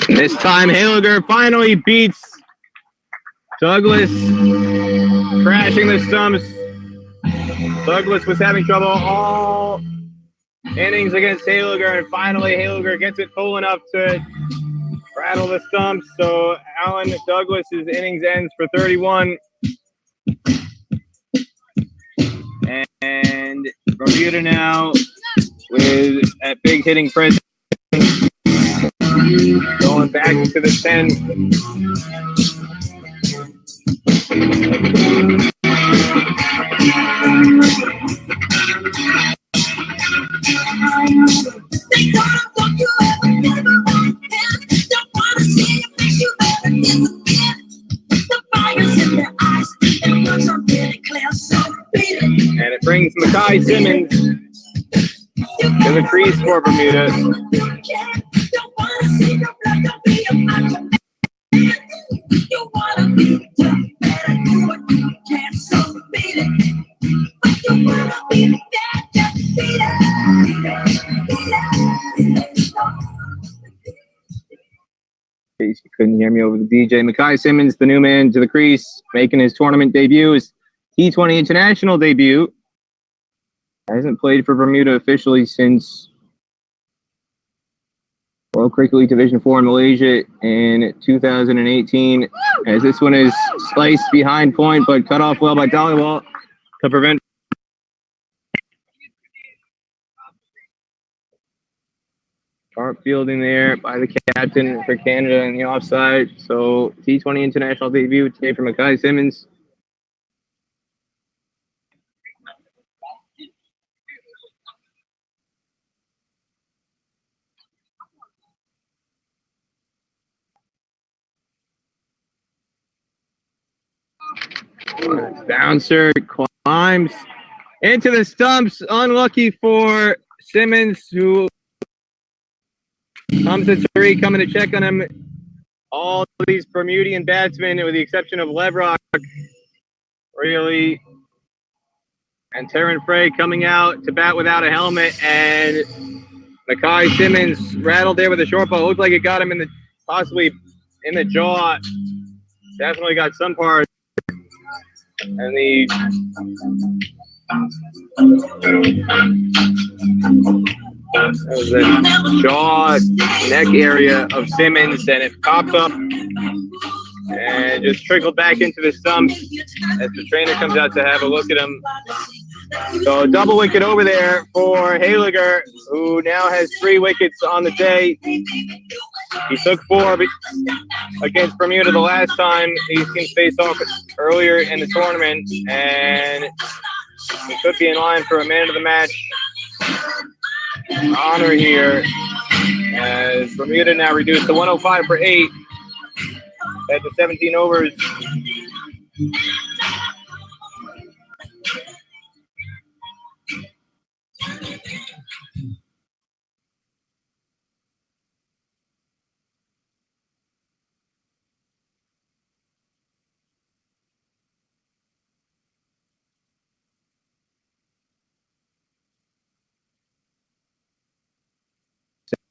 This time, Haliger finally beats Douglas, crashing the stumps. Douglas was having trouble all innings against Haliger, and finally Haliger gets it full enough to rattle the stumps. So Alan Douglas's innings ends for 31. And Bermuda now with that big hitting presence, going back to the 10. And it brings Makai Simmons to the crease for Bermuda. In case you couldn't hear me over the DJ, Makai Simmons, the new man to the crease, making his tournament debut, his T20 international debut. Hasn't played for Bermuda officially since World Cricket League Division 4 in Malaysia in 2018, as this one is sliced behind point, but cut off well by Dollywall to prevent. Sharp fielding there by the captain for Canada in the offside. So T20 international debut today for Makai Simmons. Bouncer climbs into the stumps. Unlucky for Simmons, who comes to Tariq, coming to check on him. All these Bermudian batsmen, with the exception of Levrock, really. And Terran Frey coming out to bat without a helmet. And Makai Simmons rattled there with a short ball. Looked like it got him in the, possibly in the jaw. Definitely got some part. And the jaw, neck area of Simmons, and it popped up and just trickled back into the stumps as the trainer comes out to have a look at him. So double wicket over there for Haliger, who now has 3 wickets on the day. He took 4 against Bermuda the last time these teams faced off earlier in the tournament, and he could be in line for a man of the match honor here, as Bermuda now reduced to 105 for 8 at the 17 overs.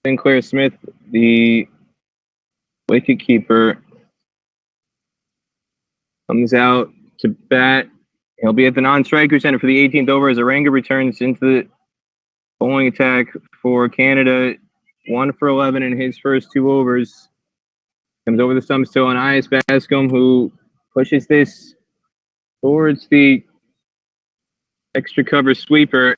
Sinclair Smith, the wicketkeeper, comes out to bat. He'll be at the non-striker center for the 18th over as Aranga returns into the bowling attack for Canada. 1 for 11 in his first 2 overs. Comes over the stumps to Anias Bascom, who pushes this towards the extra cover sweeper.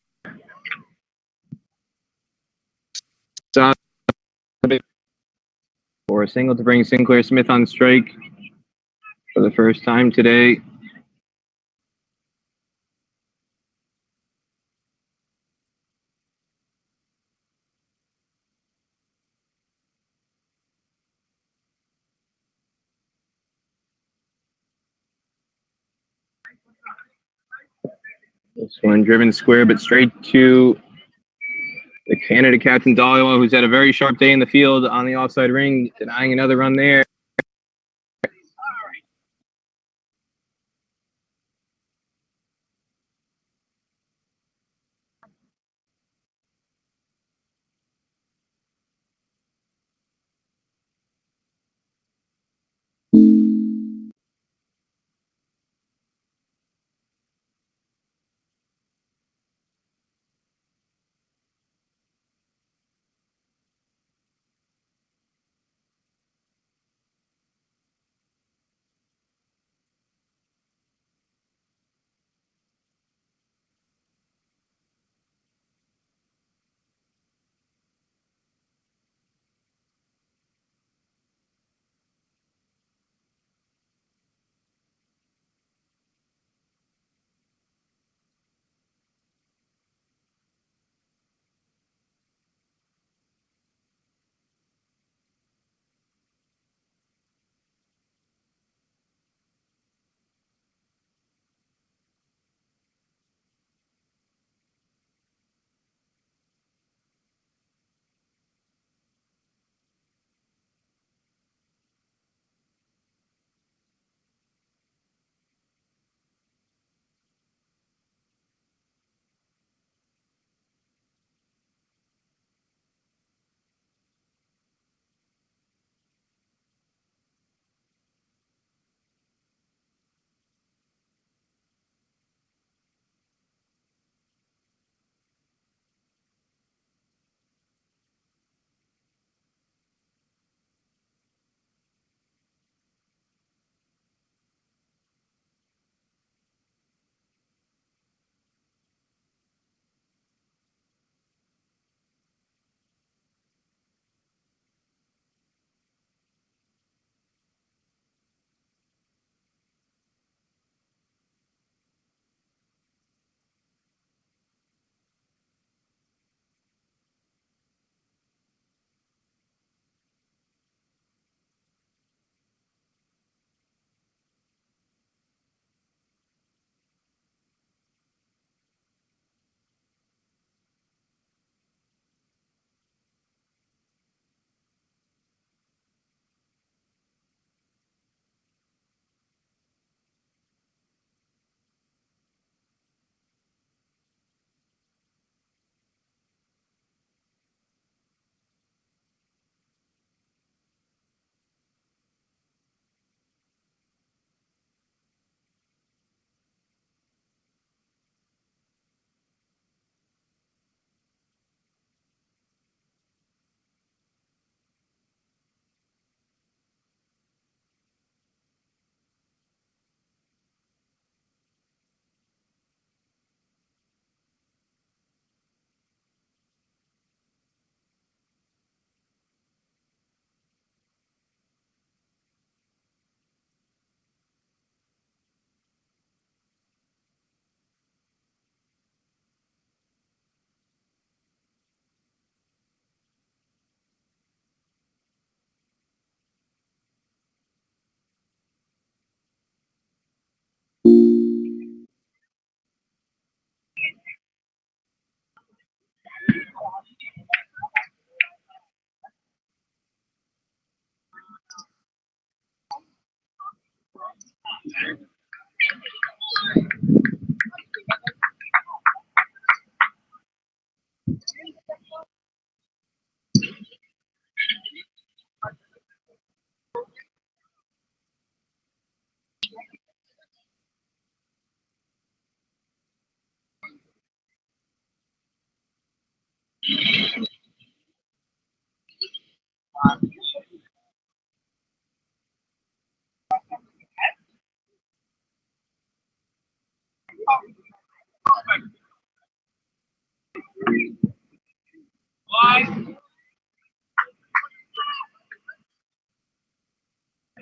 For a single to bring Sinclair Smith on strike for the first time today. This one driven square, but straight to the Canada captain, Dahlia, who's had a very sharp day in the field on the offside ring, denying another run there.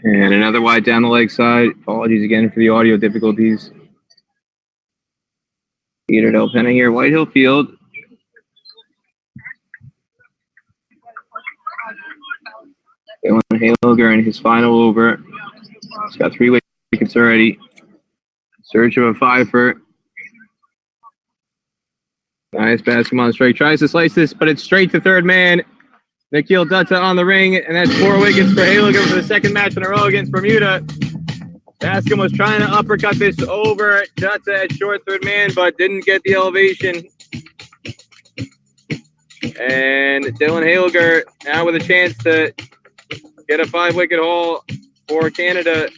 And another wide down the leg side. Apologies again for the audio difficulties. Peter Del Penna here, White Hill Field. Dylan Haloger in his final over. He's got 3 wickets already. Search of a 5 for Nice basketball on strike. Tries to slice this, but it's straight to third man. Nikhil Dutta on the ring, and that's 4 wickets for Haliger for the second match in a row against Bermuda. Bascom was trying to uppercut this over Dutta at short third man, but didn't get the elevation. And Dylan Haliger now with a chance to get a 5-wicket haul for Canada.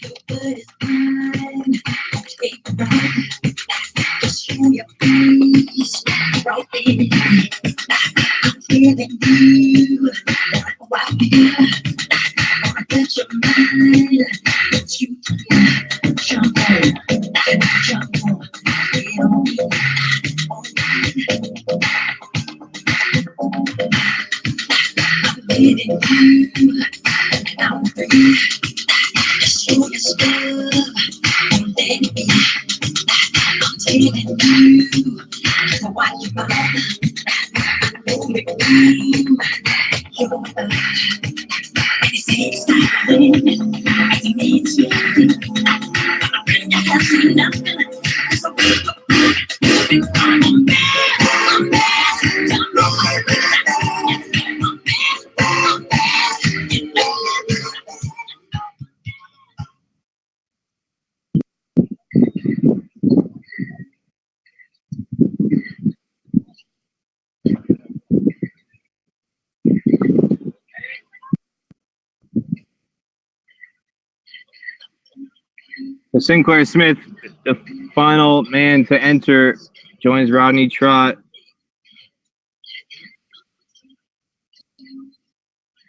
Sinclair Smith, the final man to enter, joins Rodney Trott.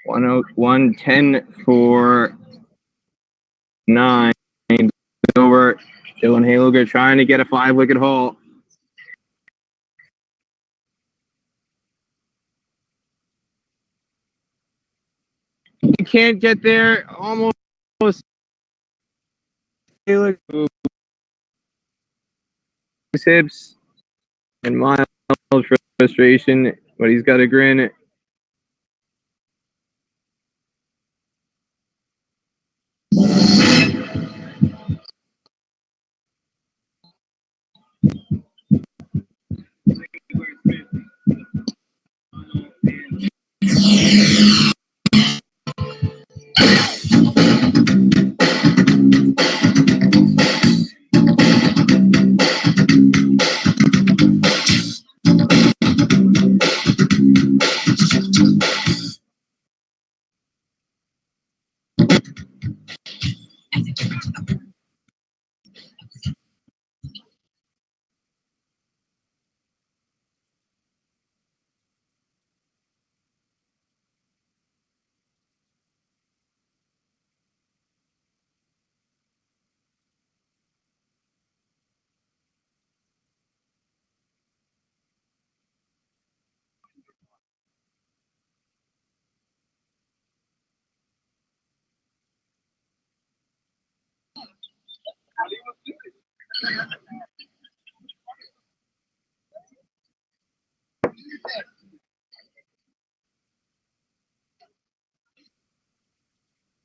110 for 9. Over Dylan Haliger trying to get a 5-wicket haul. He can't get there. Almost. Hips and mild frustration, but he's got a grin.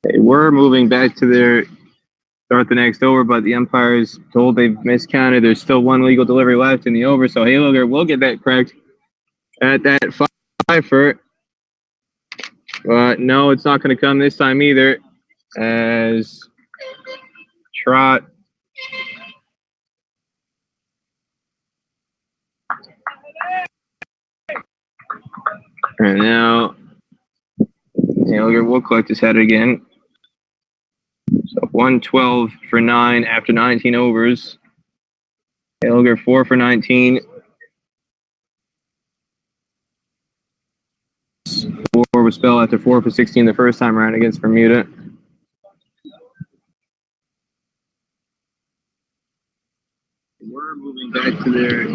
They were moving back to their start the next over, but the umpires told they've miscounted. There's still 1 legal delivery left in the over, so Haliger will get that correct at that 5-for. But no, it's not going to come this time either, as Trott and now Haliger will collect his head again. So 112 for 9 after 19 overs. Haliger 4 for 19. 4 was spelled after 4 for 16 the first time around against Bermuda. We're moving back to their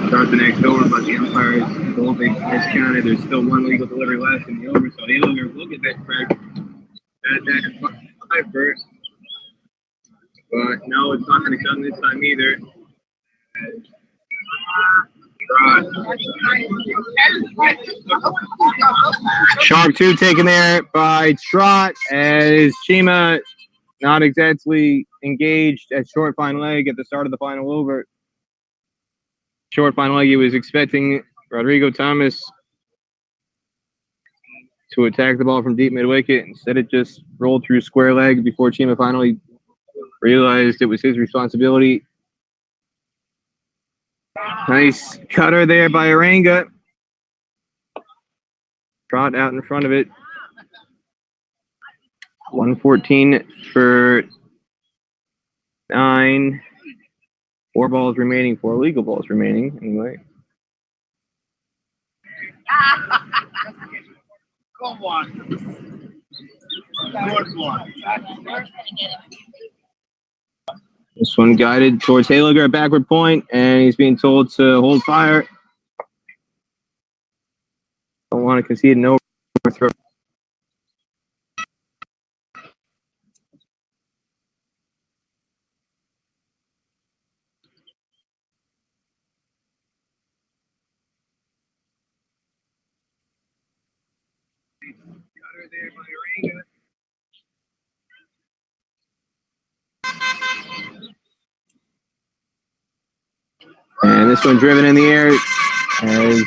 start the next over, but the umpires told they miscounted. There's still 1 legal delivery left in the over, so Haliger will get that correct at that 5-for. But no, it's not going to come this time either. Sharp 2 taken there by Trott, as Chima not exactly engaged at short fine leg at the start of the final over. short final leg, he was expecting Rodrigo Thomas to attack the ball from deep mid-wicket. Instead, it just rolled through square leg before Chima finally realized it was his responsibility. Nice cutter there by Aranga. Trot out in front of it. 114 for 9. 4 balls remaining, 4 legal balls remaining, anyway. Come on. Good one. This one guided towards Hayliger at backward point, and he's being told to hold fire. Don't want to concede an overthrow. And this one driven in the air as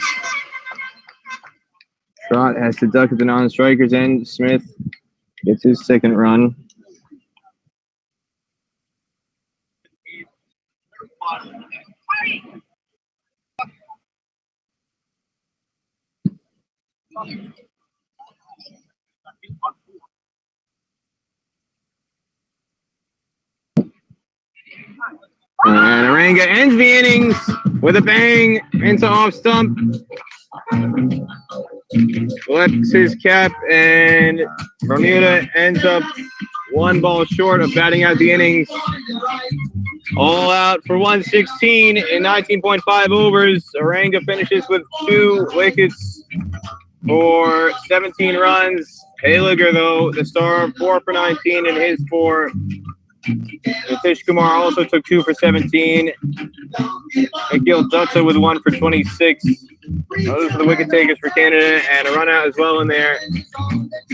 Trot has to duck at the non-strikers end. Smith gets his second run. And Aranga ends the innings with a bang into off stump. Collects his cap, and Bermuda ends up 1 ball short of batting out the innings. All out for 116 in 19.5 overs. Aranga finishes with 2 wickets for 17 runs. Hayliger, though, the star, 4 for 19 in his 4. Nitish Kumar also took 2 for 17. Akil Dutta with 1 for 26. Those are the wicket takers for Canada, and a run out as well in there.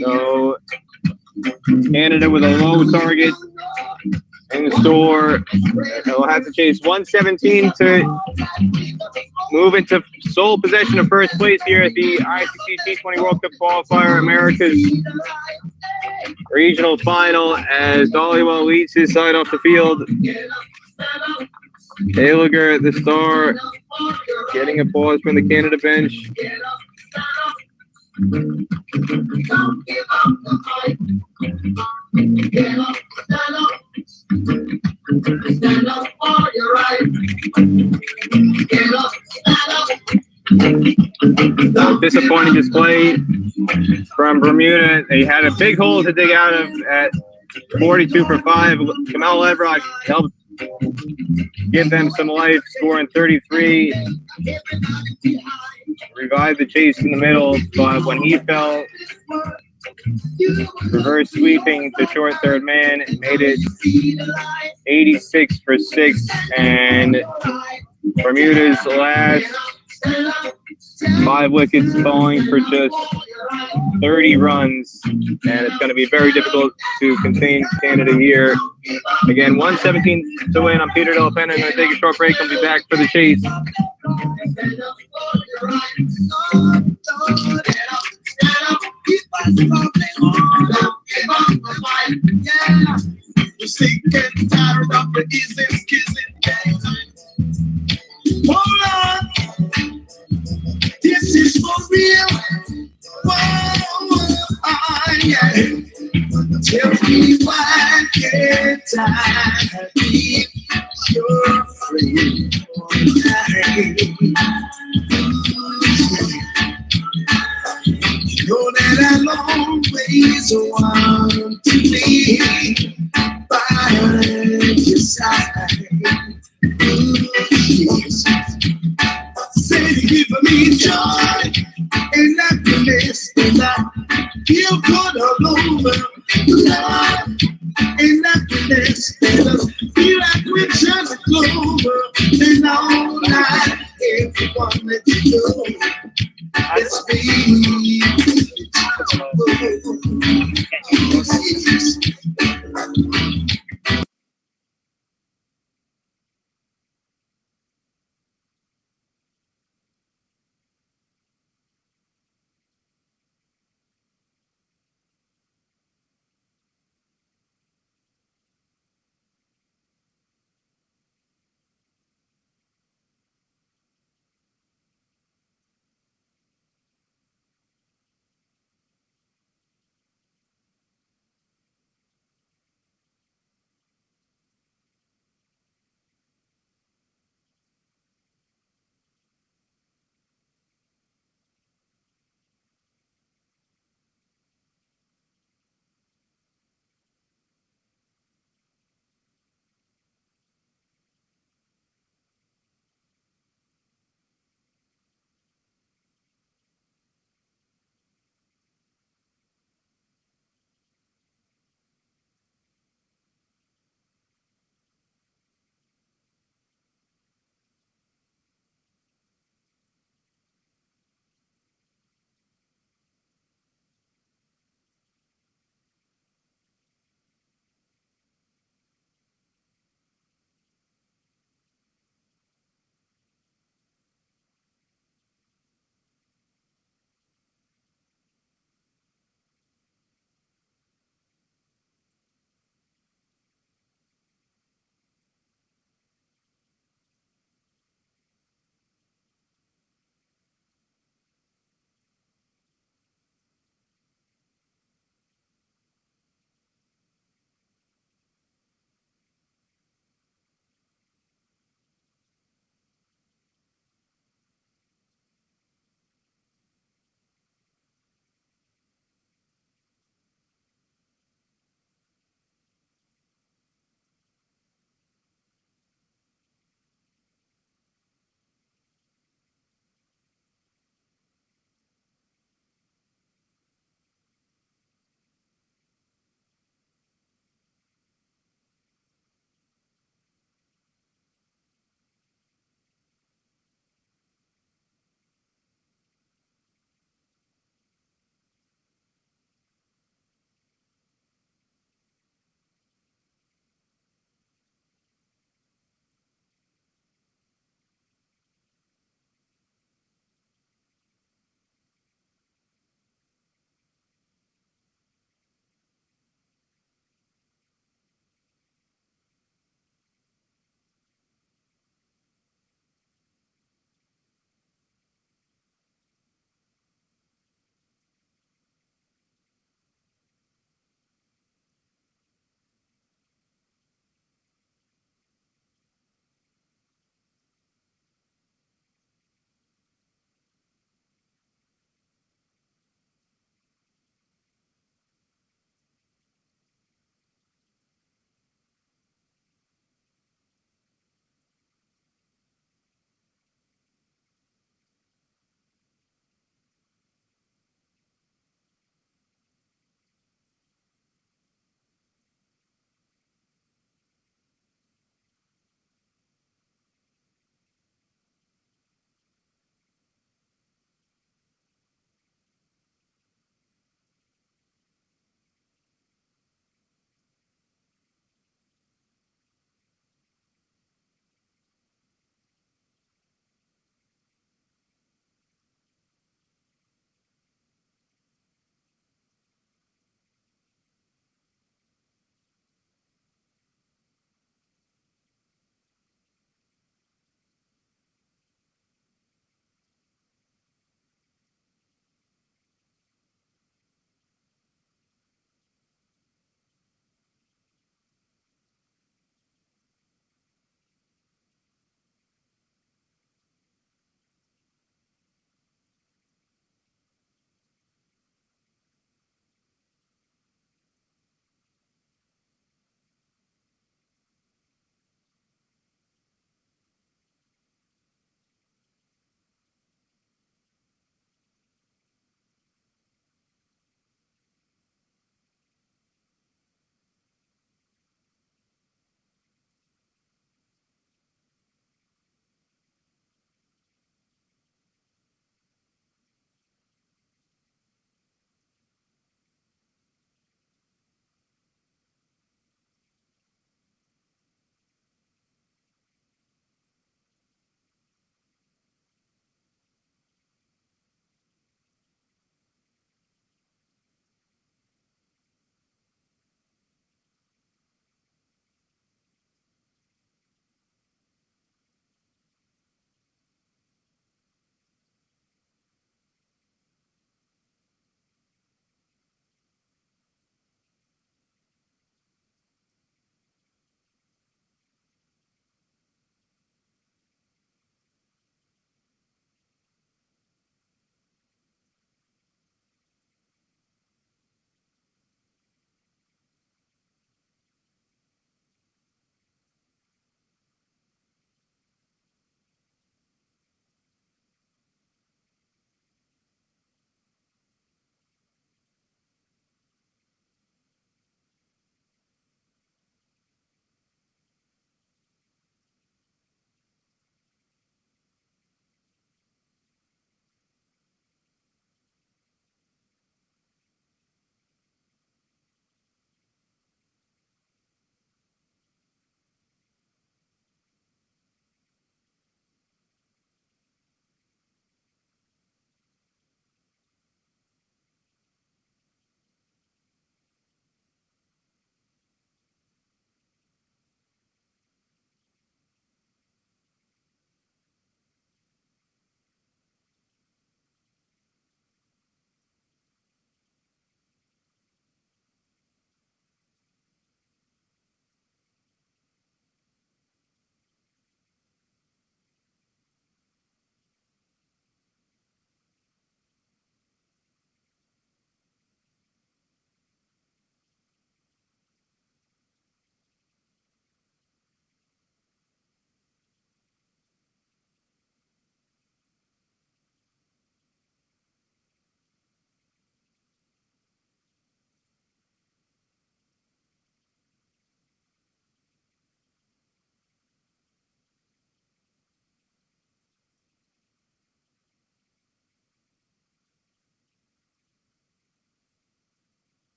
So Canada with a low target in store. They'll have to chase 117 to move into sole possession of first place here at the ICC T20 World Cup Qualifier America's regional final as Dollywell leads his side off the field. Hayliger, the star, getting a pause from the Canada bench. Disappointing display from Bermuda. They had a big hole to dig out of at 42 for 5. Kamal Evrock helped give them some life, scoring 33. Revived the chase in the middle, but when he fell, reverse sweeping to short third man, made it 86 for 6, and Bermuda's last 5 wickets falling for just 30 runs, and it's going to be very difficult to contain Canada here. Again, 117 to win. I'm Peter Della Penna. I'm going to take a short break. I'll be back for the chase. You see, getting tired of the kissing. Hold on, this is for real. Yeah. Tell me why can't I be your friend? You know that I'll always want to be by your side. Say you give me joy and happiness, and I feel good all over. Love and happiness, and I feel like we're trying to clover. And all I ever wanted to do is be.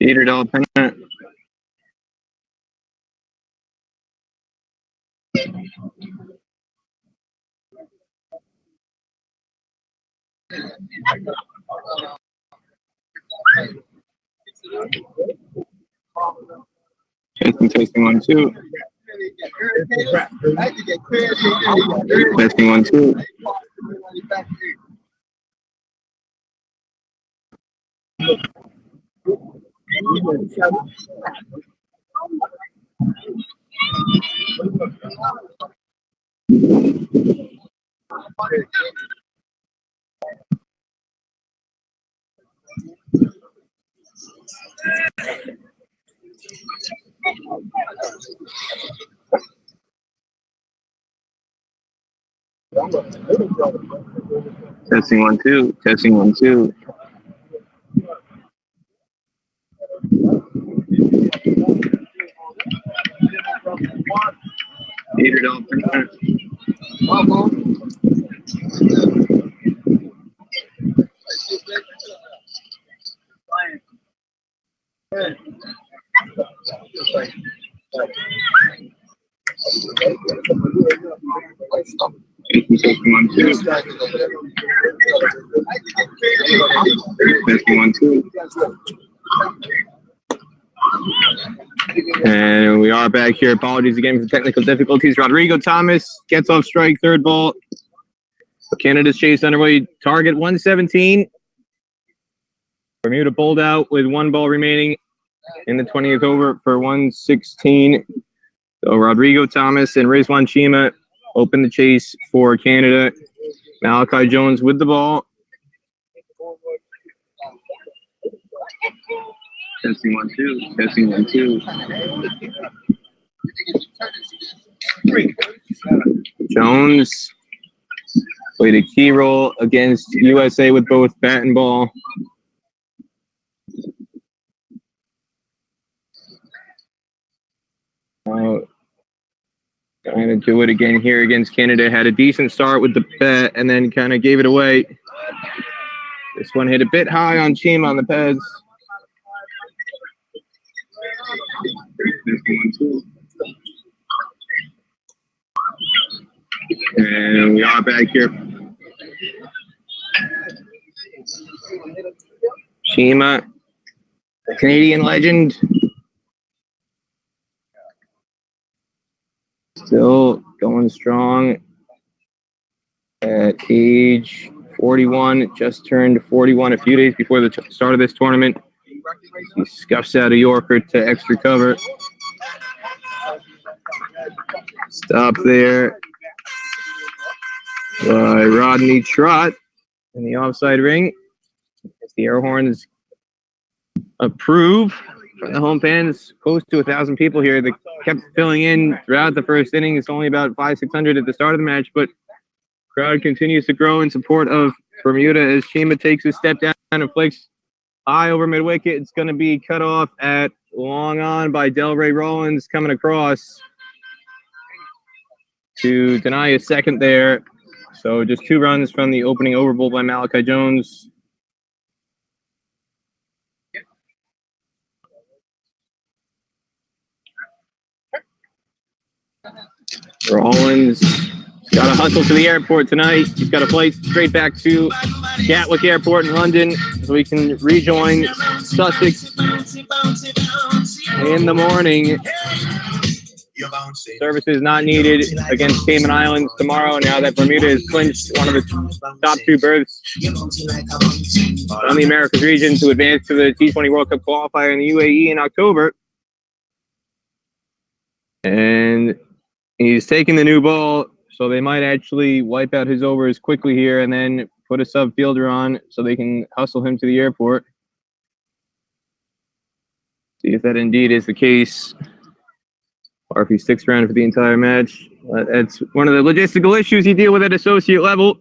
$8 pennant. Testing 1 2. Testing 1 2. Testing 1 2. Testing 1 2. $8 pennant. Testing 1 2. Testing 1 2. And we are back here. Apologies again for technical difficulties. Rodrigo Thomas gets off strike, third ball. Canada's chase underway. Target 117. Bermuda pulled out with 1 ball remaining in the 20th over for 116. So Rodrigo Thomas and Rizwan Chima open the chase for Canada. Malachi Jones with the ball. Testing 1 2. Testing 1 2. Jones played a key role against USA with both bat and ball. Trying to do it again here against Canada. Had a decent start with the bat and then kind of gave it away. This one hit a bit high on Chima on the pads. And we are back here. Chima, the Canadian legend. Still going strong at age 41. Just turned 41 a few days before the start of this tournament. He scuffs out a Yorker to extra cover. Stop there by Rodney Trott in the offside ring. As the air horns approve from the home fans, close to 1,000 people here. They kept filling in throughout the first inning. It's only about 500-600 at the start of the match, but crowd continues to grow in support of Bermuda as Chima takes a step down and flicks high over mid-wicket. It's going to be cut off at long on by Delray Rollins coming across to deny a second there. So just 2 runs from the opening over bowl by Malachi Jones. Rollins got to hustle to the airport tonight. He's got a flight straight back to Gatwick Airport in London so he can rejoin Sussex in the morning. Services not needed against Cayman Islands tomorrow now that Bermuda has clinched one of the top 2 berths on the Americas region to advance to the T20 World Cup qualifier in the UAE in October. And he's taking the new ball, so they might actually wipe out his overs quickly here and then put a sub fielder on so they can hustle him to the airport. See if that indeed is the case, or if he sticks around for the entire match. That's one of the logistical issues you deal with at associate level.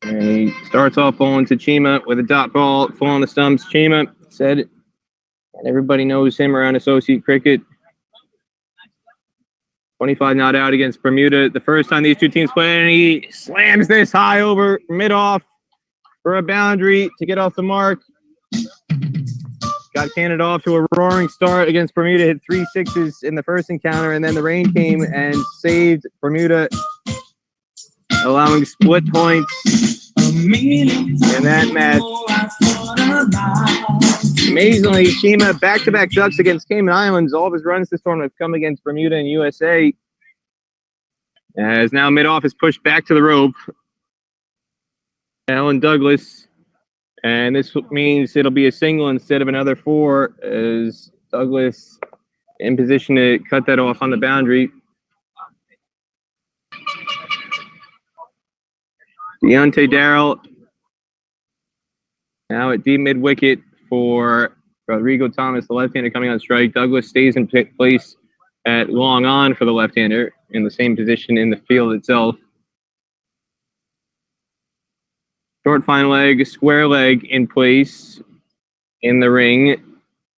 And he starts off bowling to Chima with a dot ball, full on the stumps. Chima said, and everybody knows him around associate cricket. 25 not out against Bermuda. The first time these 2 teams play, and he slams this high over mid-off for a boundary to get off the mark. got Canada off to a roaring start against Bermuda, hit 3 sixes in the first encounter, and then the rain came and saved Bermuda, allowing split points in that match. Amazingly, Shima back-to-back ducks against Cayman Islands. All of his runs this tournament have come against Bermuda and USA. As now mid-off is pushed back to the rope. Alan Douglas. And this means it'll be a single instead of another 4, as Douglas in position to cut that off on the boundary. Deontay Darrell now at deep mid-wicket for Rodrigo Thomas, the left-hander coming on strike. Douglas stays in place at long on for the left-hander in the same position in the field itself. Short fine leg, square leg in place in the ring.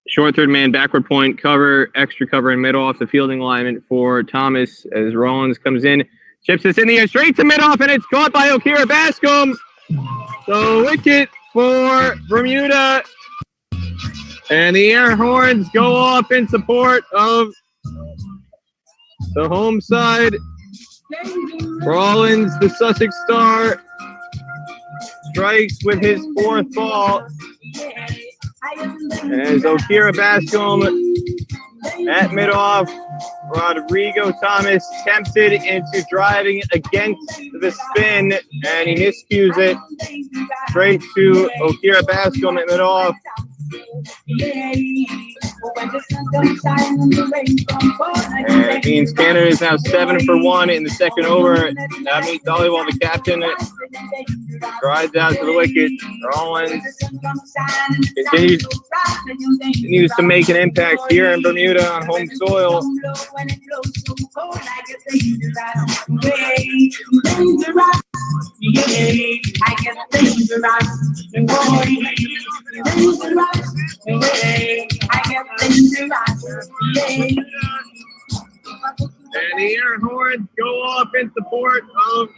Short third man, backward point, cover, extra cover, and mid-off the fielding alignment for Thomas as Rollins comes in. Chips this in the air straight to mid-off, and it's caught by Okira Bascom. So wicket for Bermuda. And the air horns go off in support of the home side. Rollins, the Sussex star, strikes with his 4th ball. As Okira Bascom at mid-off, Rodrigo Thomas tempted into driving against the spin, and he miscues it straight to Okira Bascom at mid-off. And it means Canada is now 7 for 1 in the second over. That means Dollywall, the captain, drives out to the wicket. Rollins continues to make an impact here in Bermuda on home soil. And the air horns go off in support of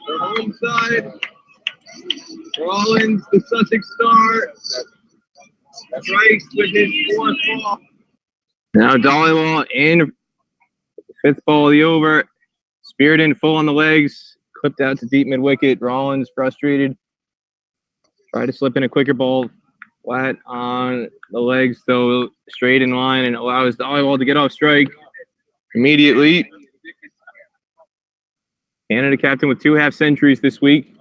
the home side. Rollins, the Sussex star, strikes with his 4th ball. Now Dollywall in 5th ball of the over. Speared in full on the legs, clipped out to deep mid-wicket. Rollins frustrated. Tried to slip in a quicker ball, flat on the legs, though straight in line, and allows Dollywall to get off strike immediately. Canada captain with 2 half centuries this week.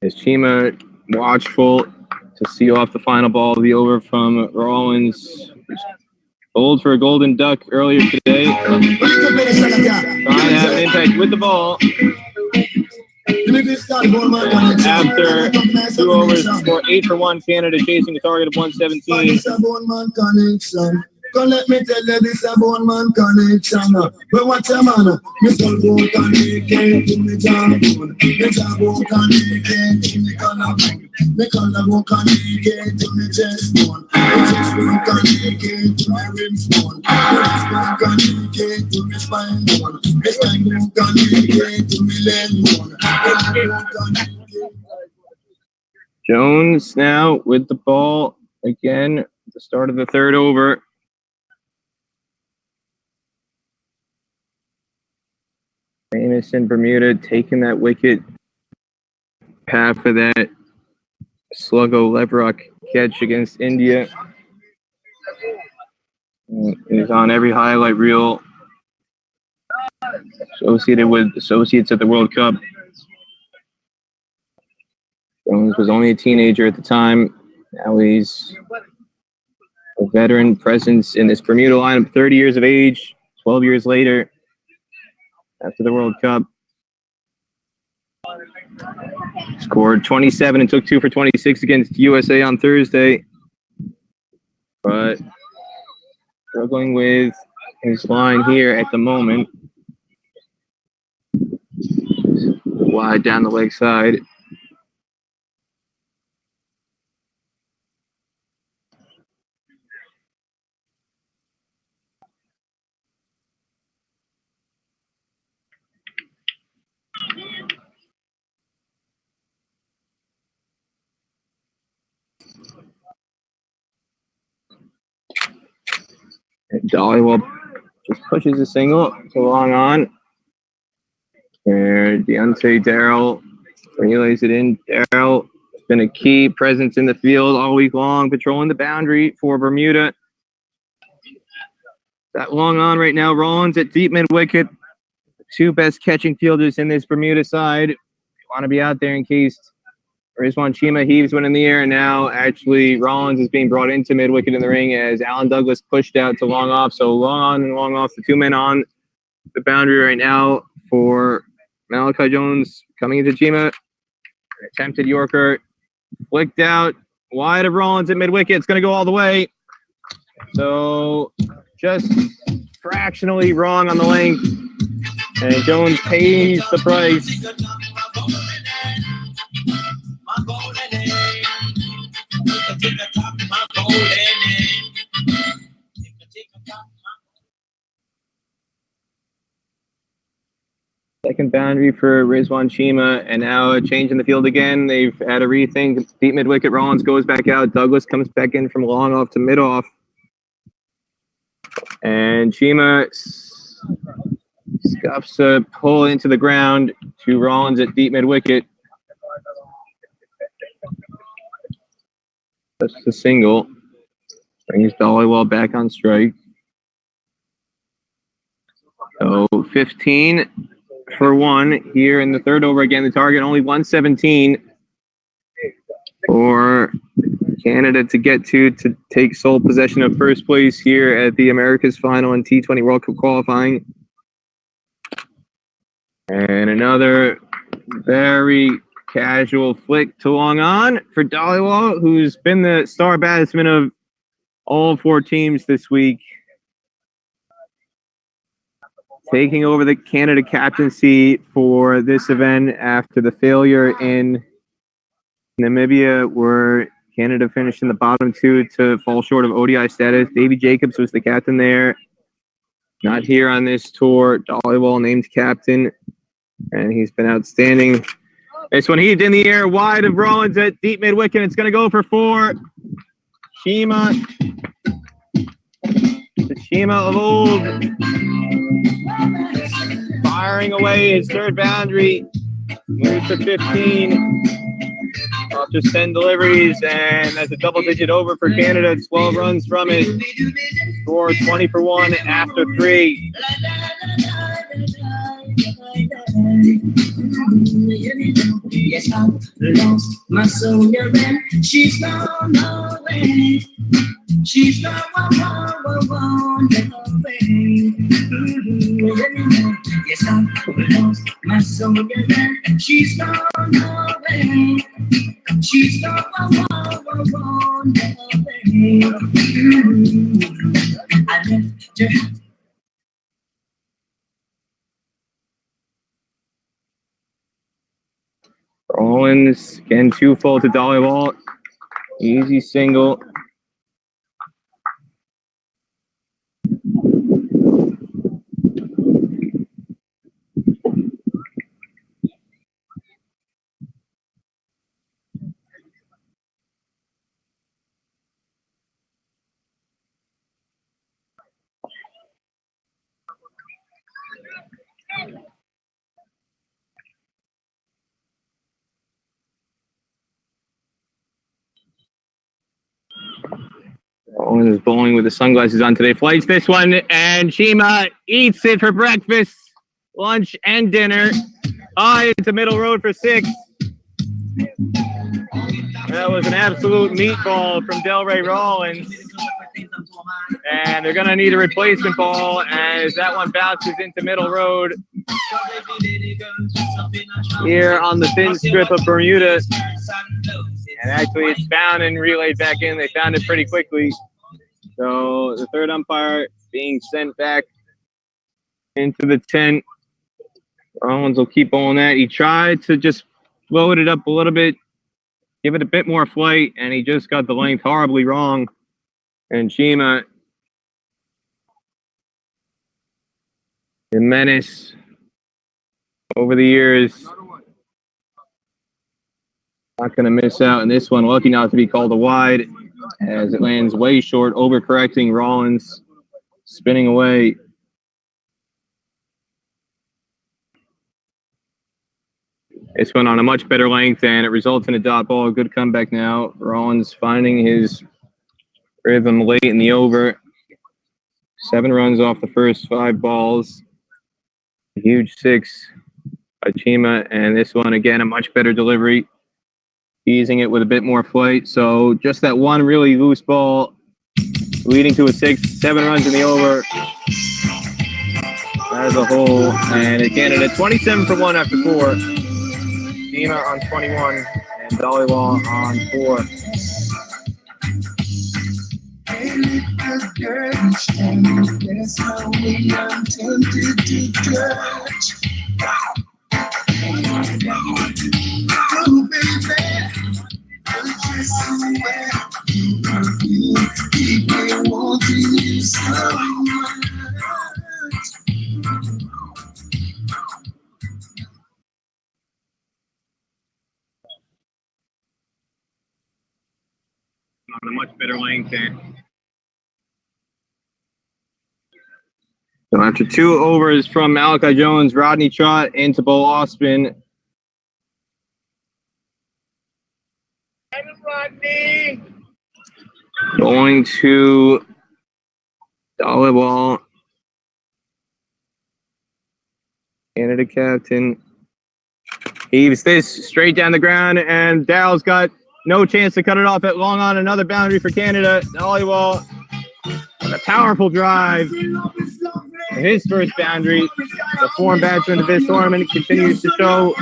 As Chima watchful to see off the final ball of the over from Rollins. Bowled for a golden duck earlier today. Trying to have an impact with the ball. After 2 overs, score 8 for 1. Canada chasing a target of 117. Come let me tell you this a bone man connection. But watch your man, me soul bone connect to me jawbone. Me jawbone connect to me collarbone. Me collarbone connect to me chest bone. Me chest bone connect to my ribs bone. Me ribs bone connect to me spine bone. Me spine bone connect to me leg bone. Me leg bone connect. Jones now with the ball again at the start of the 3rd over. Famous in Bermuda taking that wicket. Half of that Sluggo Leverock catch against India. He's on every highlight reel associated with associates at the World Cup. Jones was only a teenager at the time. Now he's a veteran presence in this Bermuda lineup, 30 years of age, 12 years later after the World Cup. Scored 27 and took 2 for 26 against USA on Thursday. But struggling with his line here at the moment. Wide down the leg side. And Dollywell just pushes a single to long on. And Deontay Darrell relays it in. Darrell has been a key presence in the field all week long, patrolling the boundary for Bermuda. That long on right now. Rollins at deep mid wicket. Two best catching fielders in this Bermuda side. You want to be out there in case Rizwan Chima heaves one in the air. And now actually Rollins is being brought into mid wicket in the ring as Alan Douglas pushed out to long off. So long on and long off. The two men on the boundary right now for Malachi Jones coming into Chima. Attempted Yorker. Flicked out wide of Rollins at mid wicket. It's going to go all the way. So just fractionally wrong on the length. And Jones pays the price. Second boundary for Rizwan Chima, and now a change in the field again. They've had a rethink. Deep mid wicket. Rollins goes back out. Douglas comes back in from long off to mid off. And Chima scuffs a pull into the ground to Rollins at deep mid wicket. That's the single. Brings Dollywell back on strike. So 15 for 1 here in the third over. Again, the target only 117 for Canada to get to take sole possession of first place here at the America's final in T20 World Cup qualifying. And another very casual flick to long on for Dollywell, who's been the star batsman of all four teams this week. Taking over the Canada captaincy for this event after the failure in Namibia, where Canada finished in the bottom two to fall short of ODI status. Davy Jacobs was the captain there. Not here on this tour. Dollywell named captain, and he's been outstanding. This one heaved in the air wide of Rollins at deep mid wicket. It's going to go for 4. Chima. The Chima of old. Firing away his third boundary. Moves to 15. After 10 deliveries, and that's a double-digit over for Canada. 12 runs from it. Score 20 for 1 after 3. Yes, I lost my soul, and she's gone away. She's gone away. Yes, I lost my soul, and she's gone away. She's gone away. I left her. Rollins again, 2 full to Dollywell. Easy single. Rollins is bowling with the sunglasses on today. Flights this one, and Chima eats it for breakfast, lunch, and dinner. Into middle road for 6. That was an absolute meatball from Delray Rollins. And they're going to need a replacement ball as that one bounces into middle road here on the thin strip of Bermuda. And actually, it's found and relayed back in. They found it pretty quickly. So the third umpire being sent back into the tent. Rollins will keep bowling that. He tried to just float it up a little bit, give it a bit more flight, and he just got the length horribly wrong. And Chima, the menace over the years, not going to miss out in this one. Lucky not to be called a wide as it lands way short, overcorrecting Rollins. spinning away. This one on a much better length, and it results in a dot ball. Good comeback now. Rollins finding his rhythm late in the over. 7 runs off the first 5 balls. A huge 6 by Chima, and this one, again, a much better delivery. Easing it with a bit more flight. So just that one really loose ball leading to a 6, 7 runs in the over as a whole. And again, at a 27 for 1 after 4. Chima on 21 and Dollywall on 4. On a much better length there. So after 2 overs from Malachi Jones, Rodney Trott into Bo Osman. Rodney! Going to Dollywall. Canada captain. Heaves this straight down the ground, and Darrell's got no chance to cut it off at long on. Another boundary for Canada. Dollywall on a powerful drive. His first boundary. The form batsman of this tournament continues to show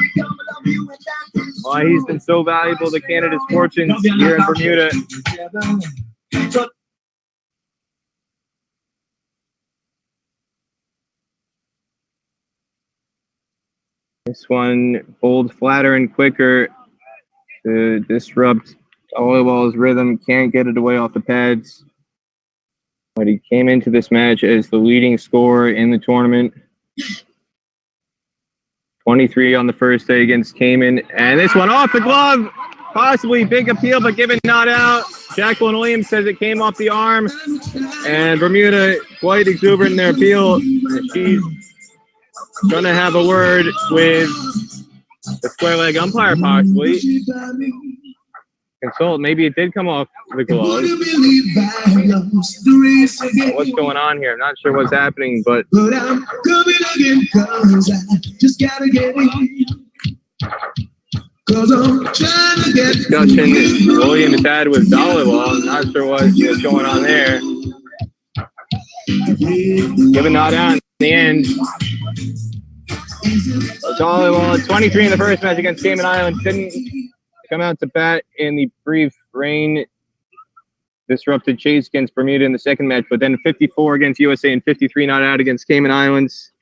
why he's been so valuable to Canada's fortunes here in Bermuda. This one bowled flatter and quicker to disrupt Dollywall's rhythm. Can't get it away off the pads. But he came into this match as the leading scorer in the tournament. 23 on the first day against Cayman. And this one off the glove. Possibly big appeal, but given not out. Jacqueline Williams says it came off the arm. And Bermuda quite exuberant in their appeal. She's going to have a word with the square leg umpire, possibly. Consult, maybe it did come off the glove. What's going on here? I'm not sure what's happening, but discussion Williams had with Dollywall. I'm not sure what's going on there. Given not out in the end. Dollywall, 23 in the first match against Cayman Islands, didn't come out to bat in the brief rain disrupted chase against Bermuda in the second match, but then 54 against USA and 53 not out against Cayman Islands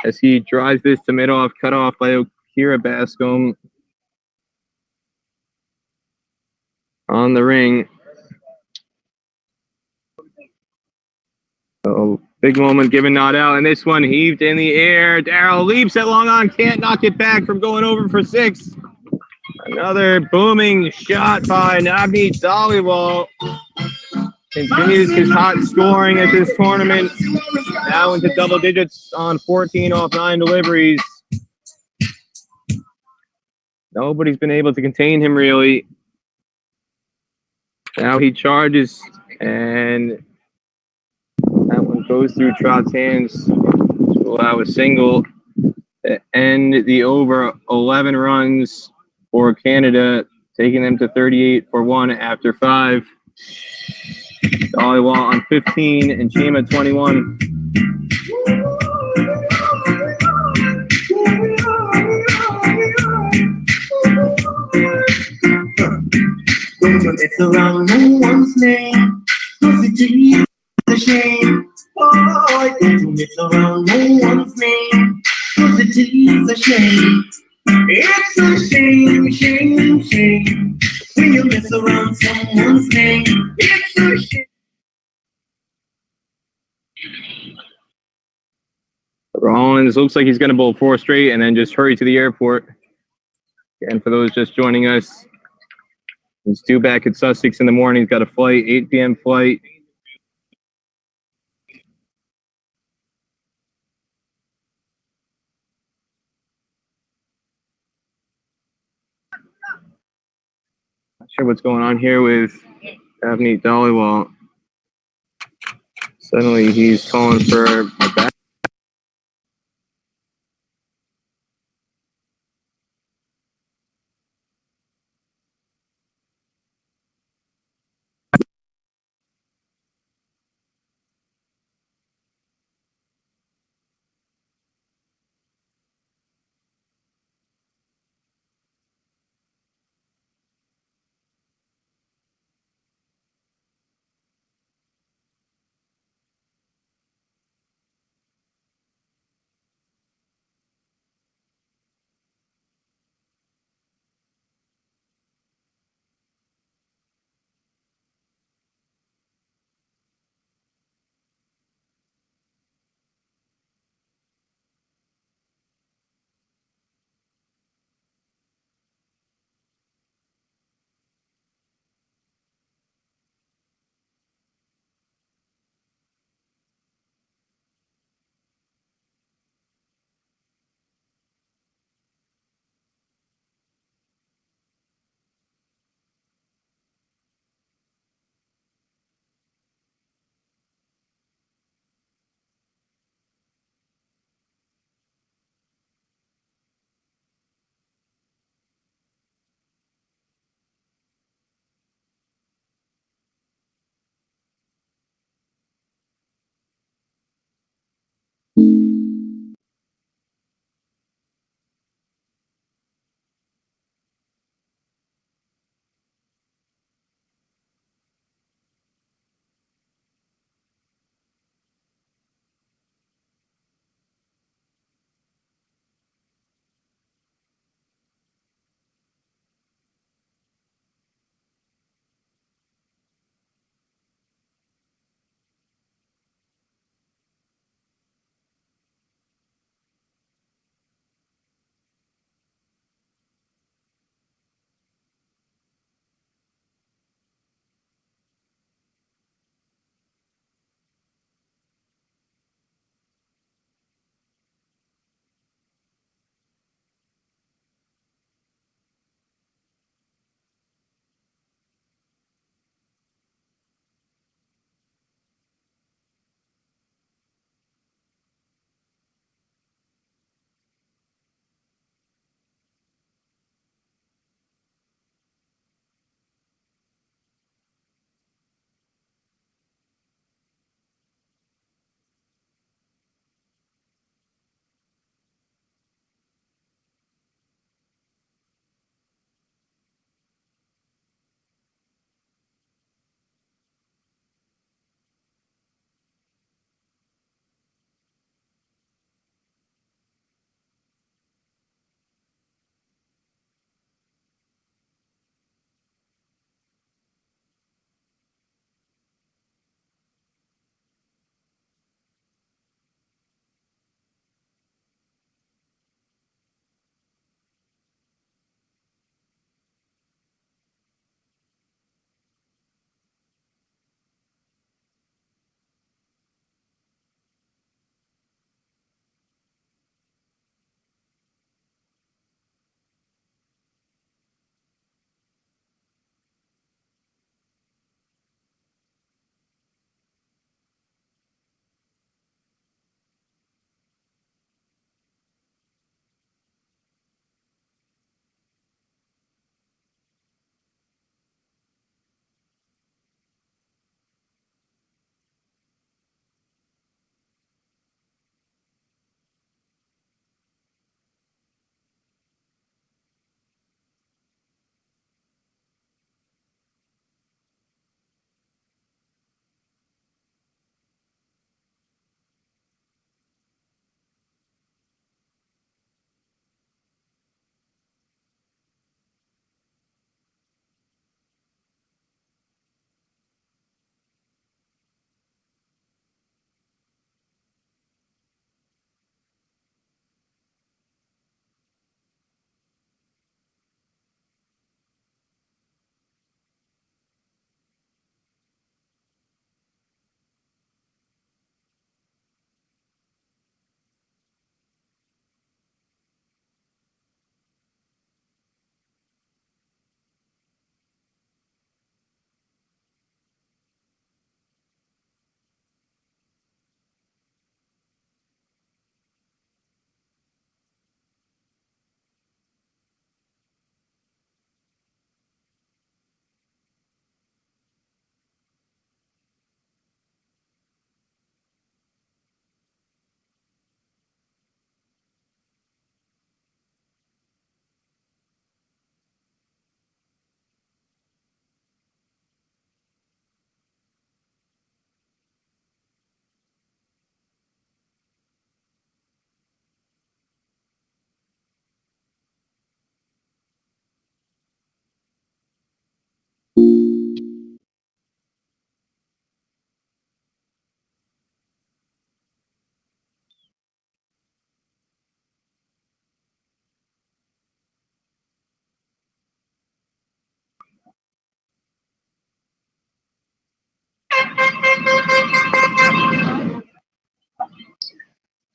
as he drives this to mid-off, cut off by Okira Bascom on the ring. So big moment given not out, and this one heaved in the air. Darrell leaps at long on, can't knock it back from going over for 6. Another booming shot by Navneet Dollywall. Continues his hot scoring at this tournament. Now into double digits on 14 off 9 deliveries. Nobody's been able to contain him, really. Now he charges, and that one goes through Trott's hands to allow a single to end the over. 11 runs for Canada, taking them to 38 for 1 after 5. Dollywall on 15 and Chima 21. It's around no one's name, 'cause it is a shame. Oh, it's around no one's name, 'cause it is a shame. It's a shame, shame, shame. When you mess around someone's name, it's a shame. Rollins looks like he's going to bowl 4 straight and then just hurry to the airport. And for those just joining us, he's due back at Sussex in the morning. He's got a flight, 8 p.m. flight. Not sure what's going on here with Avneet Dhaliwal. Suddenly he's calling for a bat.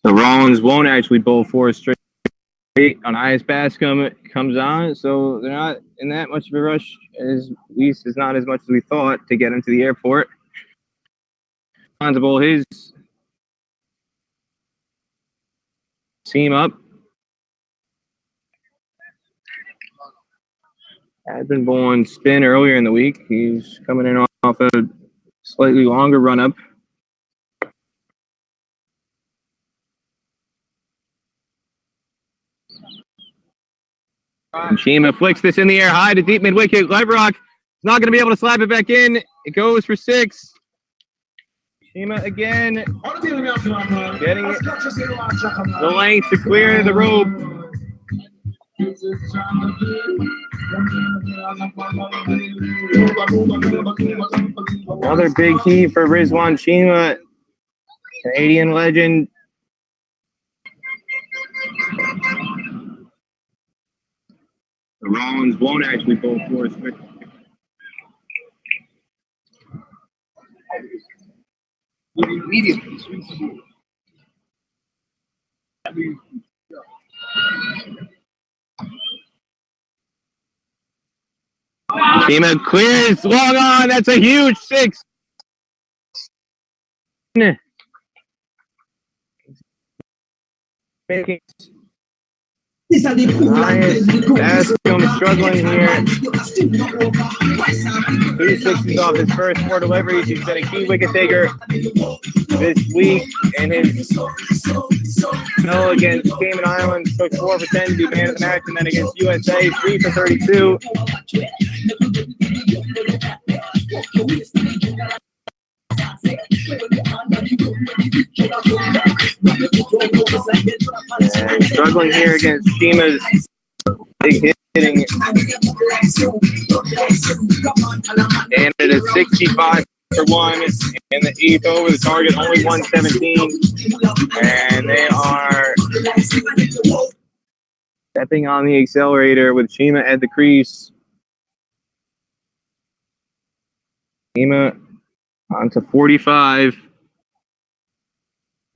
The Rollins won't actually bowl 4 straight on highest Bascom comes on, so they're not in that much of a rush, at least it's not as much as we thought to get him to the airport. On to bowl his seam up. Had been bowling spin earlier in the week. He's coming in off a slightly longer run up. Shima flicks this in the air high to deep mid wicket. Leibrock is not going to be able to slap it back in. It goes for 6. Shima again getting the length to clear the rope. Another big heave for Rizwan Shima, Canadian legend. The Rollins won't actually bowl 4 straight. Shima clears long on. That's a huge 6. Making Bascom struggling here. 2 6s off his first 4 deliveries. He's been a key wicket taker this week, and his spell against Cayman Islands took 4 for 10 to be man of the match, and then against USA 3 for 32. And struggling here against Shima's big hitting. And it is 65 for 1 in the 8th over. The target only 117. And they are stepping on the accelerator with Shima at the crease. Shima onto 45.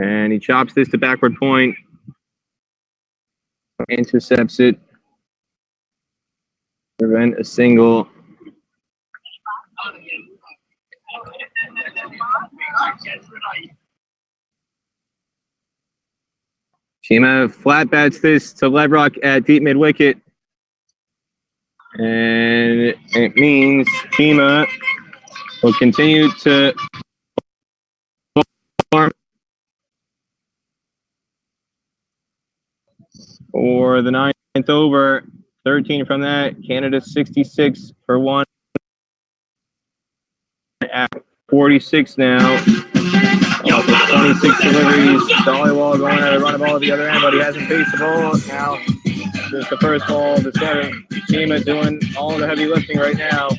And he chops this to backward point. Intercepts it. Prevent a single. Shima flat bats this to Leibrock at deep mid wicket. And it means Shima will continue to farm for the 9th over. 13 from that. Canada 66 for 1. At 46 now. Also 26 deliveries. Dollywall going at a run of ball at the other end, but he hasn't faced the ball. Now, just the first ball of the 7th. Shima doing all the heavy lifting right now.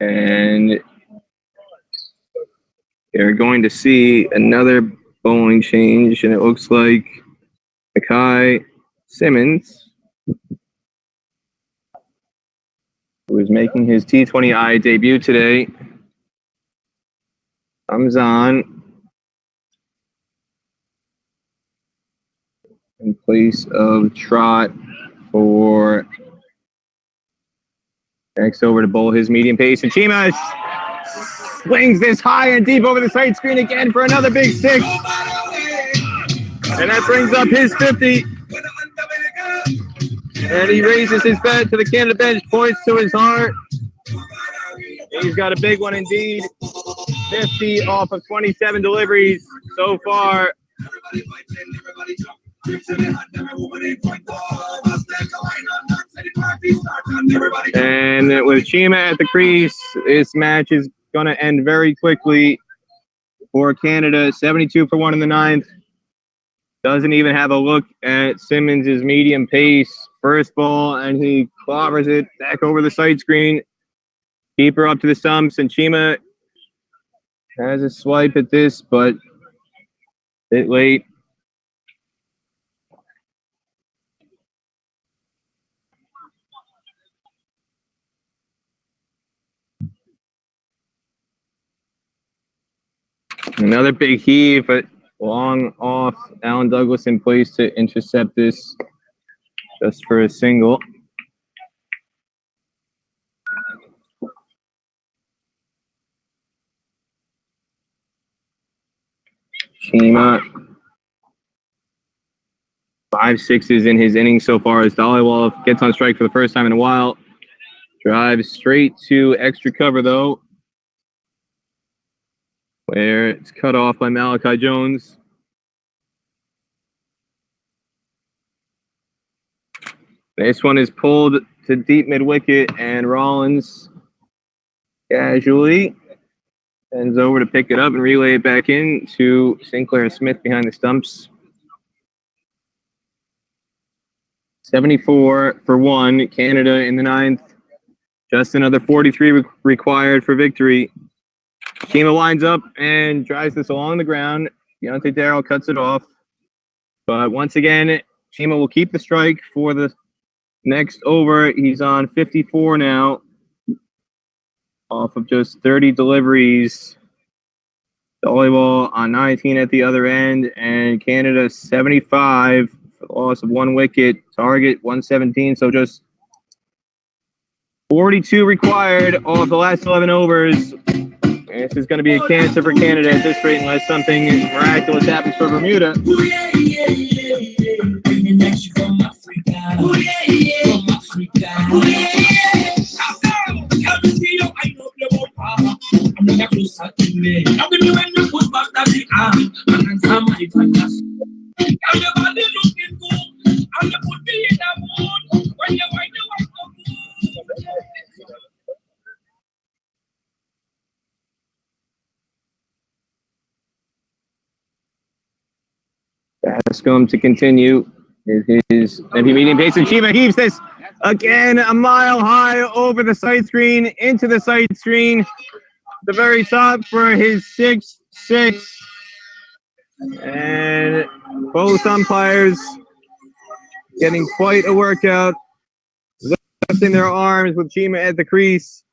And you're going to see another bowling change, and it looks like Akai Simmons, who is making his T20I debut today, comes on in place of Trot for next over to bowl his medium pace. And Shima swings this high and deep over the side screen again for another big 6. And that brings up his 50. And he raises his bat to the Canada bench, points to his heart. He's got a big one indeed. 50 off of 27 deliveries so far. And with Shima at the crease, this match is going to end very quickly for Canada. 72 for 1 in the 9th. Doesn't even have a look at Simmons' medium pace. First ball, and he clobbers it back over the side screen. Keeper up to the stumps, and Chima has a swipe at this, but a bit late. Another big heave, but long off. Alan Douglas in place to intercept this just for a single. Chima. 5 sixes in his innings so far as Dollywall gets on strike for the first time in a while. Drives straight to extra cover, though, where it's cut off by Malachi Jones. This one is pulled to deep mid-wicket, and Rollins casually ends over to pick it up and relay it back in to Sinclair and Smith behind the stumps. 74 for 1, Canada in the 9th. Just another 43 required for victory. Chima winds up and drives this along the ground. Deontay Darrell cuts it off. But once again, Chima will keep the strike for the next over. He's on 54 now, off of just 30 deliveries. Dollywall on 19 at the other end, and Canada 75 for the loss of 1 wicket. Target 117, so just 42 required off the last 11 overs. This is going to be a cancer for Canada at this rate unless something miraculous happens for Bermuda. Bascom to continue his heavy medium pace, and Chima heaves this again a mile high over the side screen, into the side screen, the very top for his 6th 6. And both umpires getting quite a workout, lifting their arms with Chima at the crease.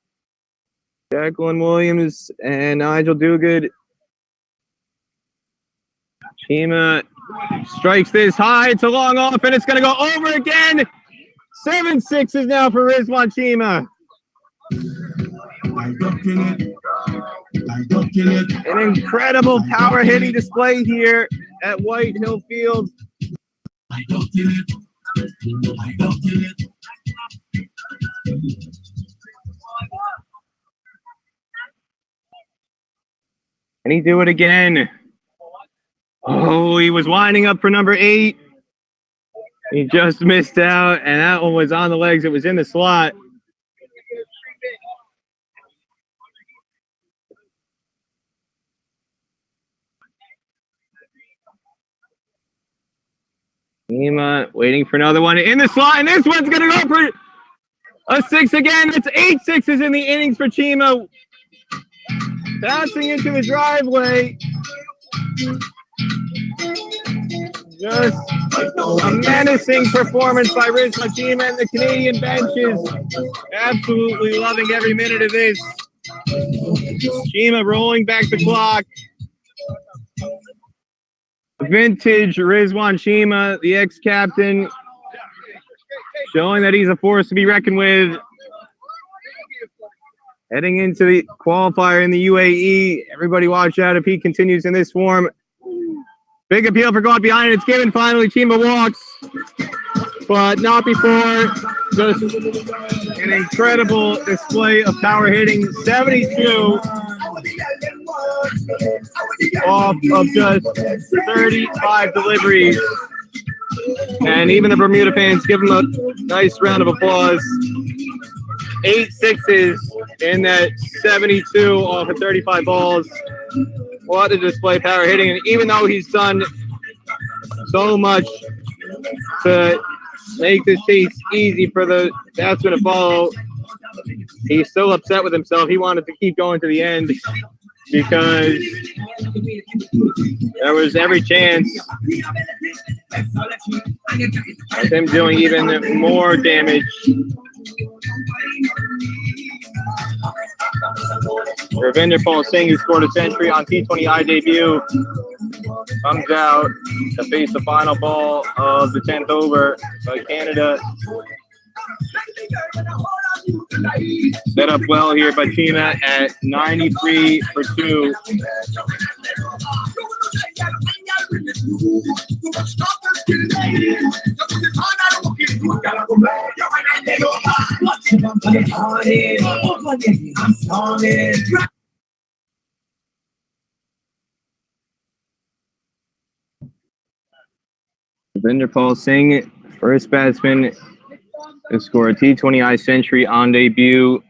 Jacqueline Williams and Nigel Duguid. Chima strikes this high, it's a long off, and it's going to go over again. 7 sixes now for Rizwan Chima. An incredible power hitting display here at White Hill Field. Can he do it again? Oh, he was winding up for number 8. He just missed out, and that one was on the legs. It was in the slot. Chima waiting for another one in the slot, and this one's going to go for a 6 again. It's 8 sixes in the innings for Chima. Bouncing into the driveway. Just a menacing performance by Rizwan Chima, and the Canadian benches absolutely loving every minute of this. Chima rolling back the clock. Vintage Rizwan Chima, the ex-captain, showing that he's a force to be reckoned with. Heading into the qualifier in the UAE. Everybody watch out if he continues in this form. Big appeal for going behind. It's given finally. Chima walks, but not before. Just an incredible display of power hitting. 72 off of just 35 deliveries. And even the Bermuda fans give him a nice round of applause. 8 sixes in that 72 off of 35 balls. What a display, power hitting. And even though he's done so much to make this pace easy for the batsman to follow, He's still upset with himself. He wanted to keep going to the end because there was every chance of him doing even more damage. Ravinder Pal Singh, who scored a century on T20I debut, comes out to face the final ball of the 10th over by Canada. Set up well here by Chima at 93 for 2. Ravinder Pal Singh, first batsman to score a T20I century on debut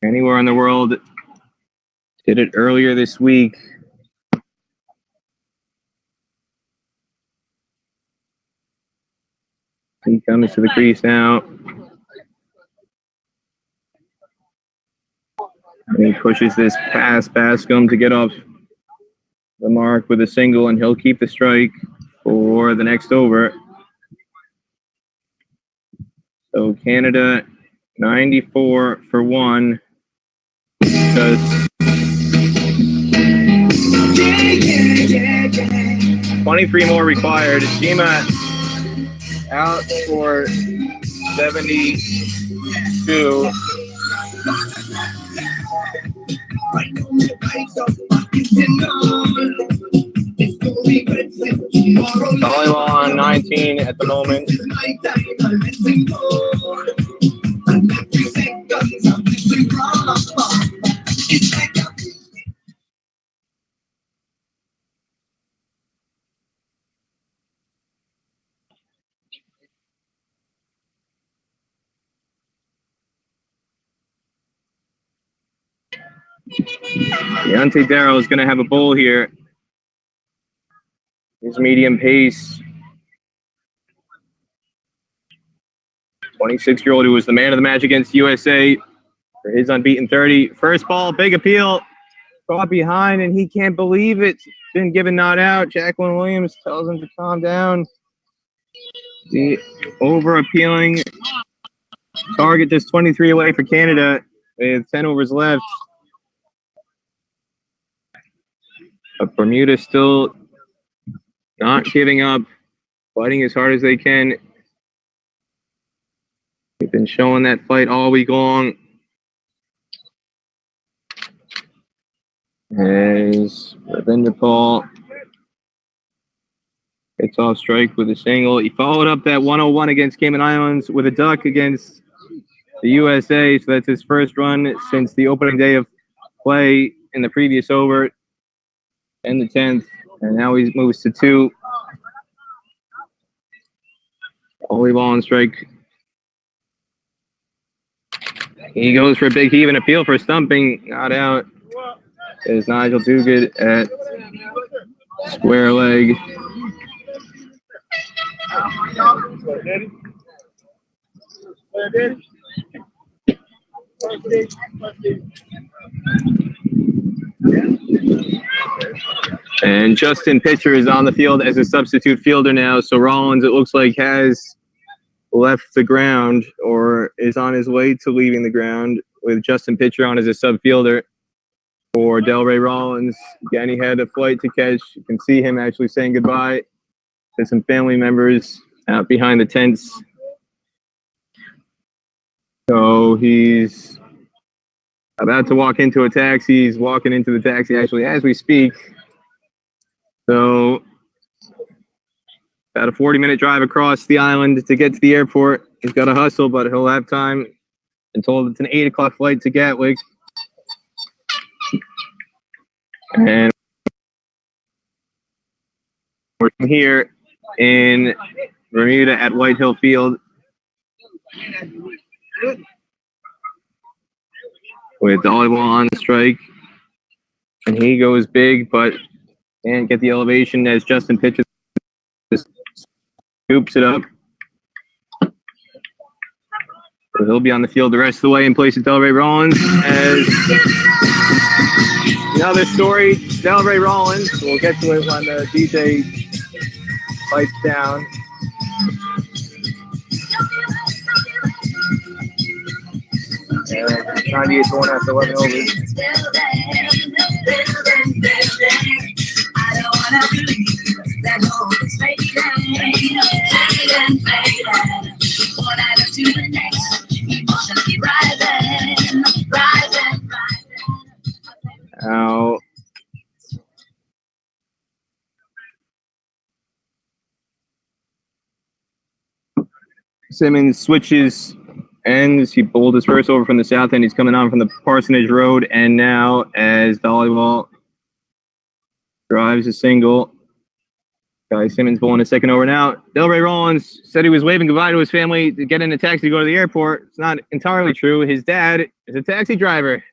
anywhere in the world. Did it earlier this week. He comes to the crease now. And he pushes this past Bascom to get off the mark with a single, and he'll keep the strike for the next over. So Canada 94 for 1. Because 23 more required. Chima out for 72. Volleyball on 19 at the moment. Deontay Darrow is going to have a bowl here. His medium pace. 26-year-old who was the man of the match against USA for his unbeaten 30. First ball, big appeal. Caught behind, and he can't believe it. Been given not out. Jacqueline Williams tells him to calm down. The over-appealing target just 23 away for Canada with 10 overs left. But Bermuda still not giving up, fighting as hard as they can. They've been showing that fight all week long. As Ravinder Pal gets off strike with a single. He followed up that 101 against Cayman Islands with a duck against the USA. So that's his first run since the opening day of play in the previous over and the 10th. And now he moves to 2. Only ball on strike. He goes for a big heave and appeal for stumping. Not out. Is Nigel Duguid at square leg. And Justin Pitcher is on the field as a substitute fielder now. So Rollins, it looks like, has left the ground or is on his way to leaving the ground with Justin Pitcher on as a sub fielder for Delray Rollins. Again, he had a flight to catch. You can see him actually saying goodbye to some family members out behind the tents. So he's about to walk into a taxi. He's walking into the taxi actually as we speak. So about a 40-minute drive across the island to get to the airport. He's got to hustle, but he'll have time. And told it's an 8 o'clock flight to Gatwick. And we're here in Bermuda at White Hill Field with Volleyball on strike. And he goes big, but can't get the elevation as Justin Pitcher scoops it up. So he'll be on the field the rest of the way in place of Delray Rollins. As another story, Delray Rollins. We'll get to it when the DJ pipes down. And 98 to 1 after 11 overs. I don't wanna believe that hope is fading. One item to the next, emotions keep rising. Now, Simmons switches ends. He bowled his first over from the south end. He's coming on from the Parsonage Road, and now as Dollywall drives a single, Guy Simmons bowling a second over now. Delray Rollins said he was waving goodbye to his family to get in a taxi to go to the airport. It's not entirely true. His dad is a taxi driver.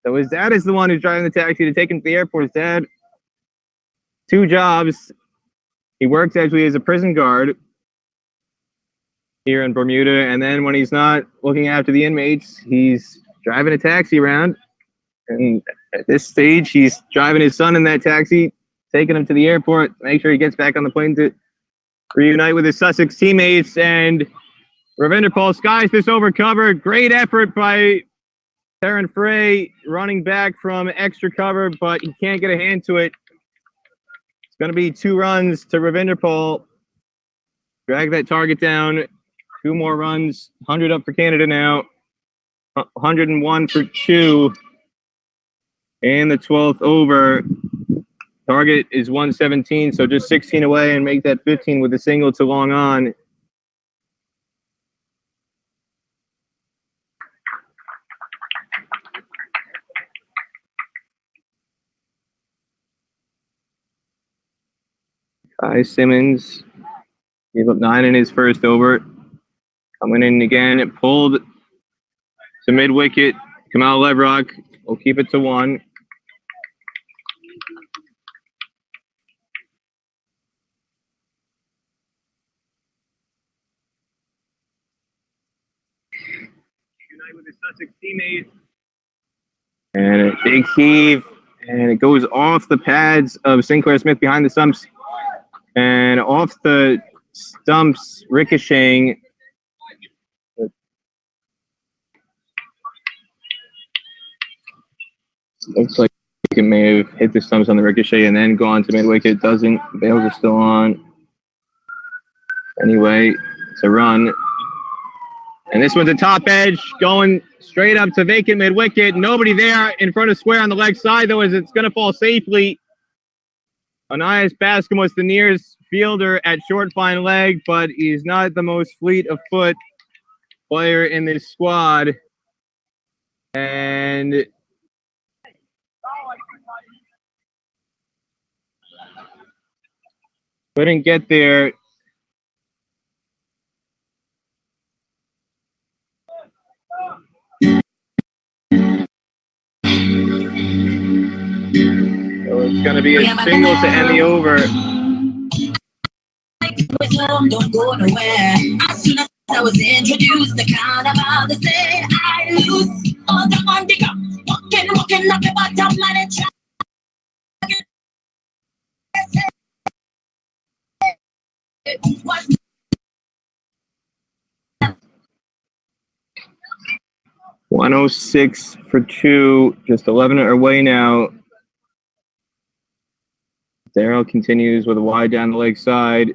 So his dad is the one who's driving the taxi to take him to the airport. His dad, 2 jobs. He works actually as a prison guard here in Bermuda, and then when he's not looking after the inmates, he's driving a taxi around. And at this stage, he's driving his son in that taxi, taking him to the airport, make sure he gets back on the plane to reunite with his Sussex teammates. And Ravinder Paul skies this over cover. Great effort by Terran Frey running back from extra cover, but he can't get a hand to it. It's going to be 2 runs to Ravinder Paul. Drag that target down. 2 more runs. 100 up for Canada now. 101 for 2 in the 12th over. Target is 117, so just 16 away and make that 15 with a single to long on. Guy Simmons gave up 9 in his first over. Coming in again, pulled to mid-wicket. Kamal Levrock will keep it to 1. With his Sussex teammates. And a big heave, and it goes off the pads of Sinclair Smith behind the stumps, and off the stumps, ricocheting. Looks like it may have hit the stumps on the ricochet and then gone to mid-wicket. Doesn't. Bales are still on. Anyway, it's a run. And this one's a top edge, going straight up to vacant mid-wicket. Nobody there in front of square on the leg side, though, as it's going to fall safely. Anias Bascom was the nearest fielder at short fine leg, but he's not the most fleet of foot player in this squad. And couldn't get there. So it's going to be a single to end the over. Don't go nowhere. As soon as I was introduced, the kind of how they say I lose all the on the go. Walking up the bottom line and try. 106 for 2, just 11 away now. Darrell continues with a wide down the leg side.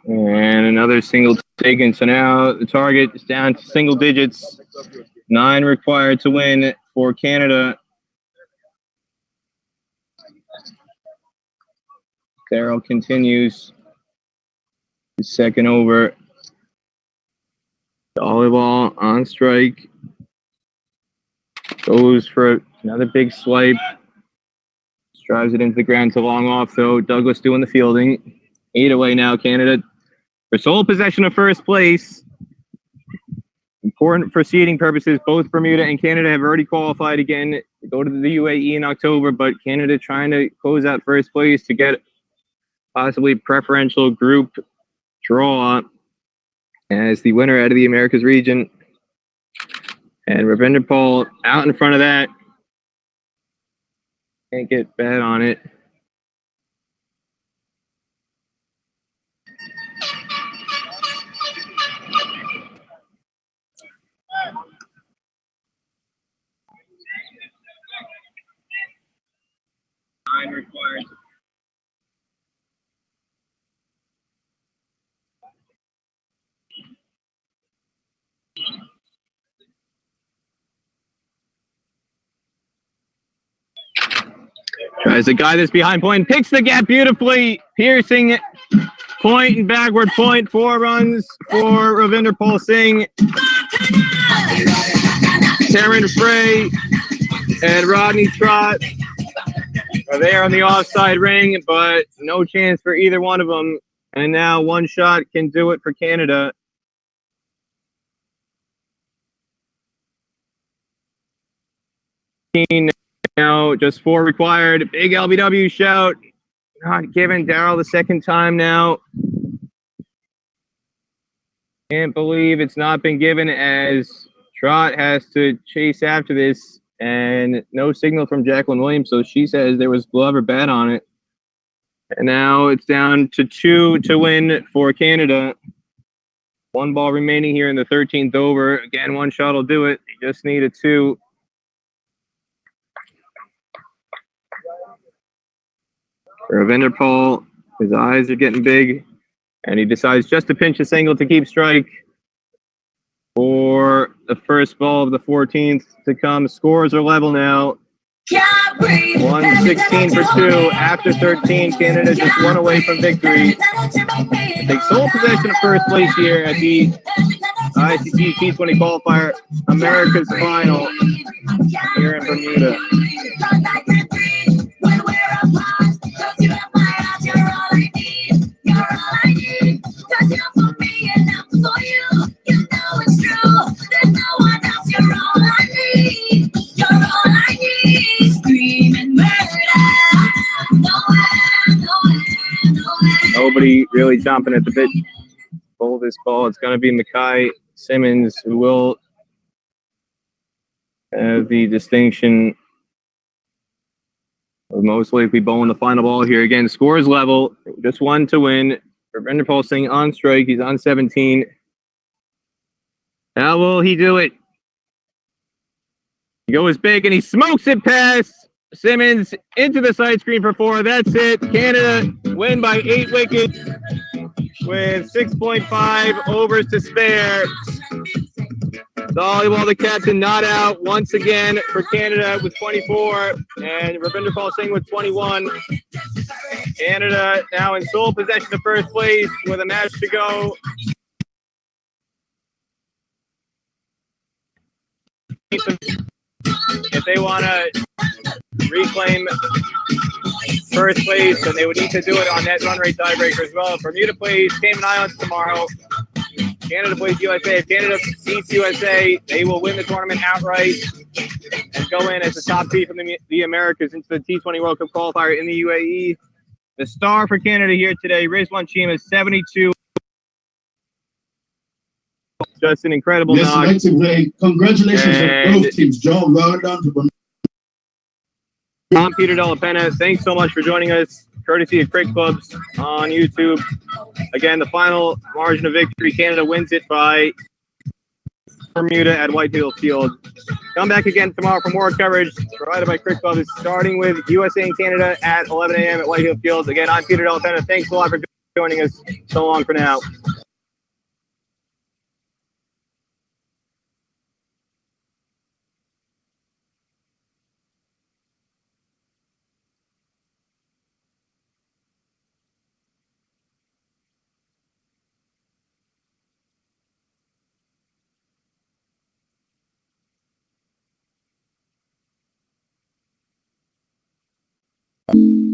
And another single taken. So now the target is down to single digits. 9 required to win for Canada. Darrell continues his second over. Dollywall on strike. Goes for another big swipe. Drives it into the ground to long off, though. Douglas doing the fielding. 8 away now, Canada. For sole possession of first place. Important for seeding purposes, both Bermuda and Canada have already qualified again to go to the UAE in October, but Canada trying to close out first place to get possibly preferential group draw as the winner out of the Americas region. And Ravinder Paul out in front of that. Can't get bad on it. Nine required. Tries the guy that's behind point, picks the gap beautifully, piercing point and backward point, 4 runs for Ravinder Paul Singh. Cameron Frey and Rodney Trott are there on the offside ring, but no chance for either one of them. And now one shot can do it for Canada. Now just 4 required. Big LBW shout. Not given Darryl the second time now. Can't believe it's not been given as Trott has to chase after this. And no signal from Jacqueline Williams, so she says there was glove or bat on it. And now it's down to 2 to win for Canada. 1 ball remaining here in the 13th over. Again, 1 shot will do it. You just need a 2. Ravinder Paul, his eyes are getting big, and he decides just to pinch a single to keep strike for the first ball of the 14th to come. Scores are level now. 116 for 2 after 13. Canada just 1 away from victory. Take sole possession of first place here at the ICC T20 qualifier, America's final here in Bermuda. Nobody really chomping at the bit. Bowl this ball. It's going to be Mackay Simmons who will have the distinction of most likely bowling the final ball here. Again, scores level. Just 1 to win. Ravinder Paul Singh on strike. He's on 17. How will he do it? He goes big and he smokes it past Simmons into the side screen for 4. That's it. Canada win by 8 wickets with 6.5 overs to spare. Volleyball, the captain, not out once again for Canada with 24, and Ravinder Paul Singh with 21. Canada now in sole possession of first place with a match to go. If they want to reclaim first place, then they would need to do it on net run rate tiebreaker as well. Bermuda plays Cayman Islands tomorrow. Canada plays USA. If Canada beats USA, they will win the tournament outright and go in as the top seed from the Americas into the T20 World Cup qualifier in the UAE. The star for Canada here today, Rizwan Chima, 72. Just an incredible knock. Congratulations to both teams. John, well done to Bermuda. I'm Peter Della Penna. Thanks so much for joining us, courtesy of CricClubs on YouTube. Again, the final margin of victory, Canada wins it by Bermuda at Whitehill Field. Come back again tomorrow for more coverage provided by CricClubs, starting with USA and Canada at 11 a.m. at Whitehill Field. Again, I'm Peter Della Penna. Thanks a lot for joining us. So long for now. You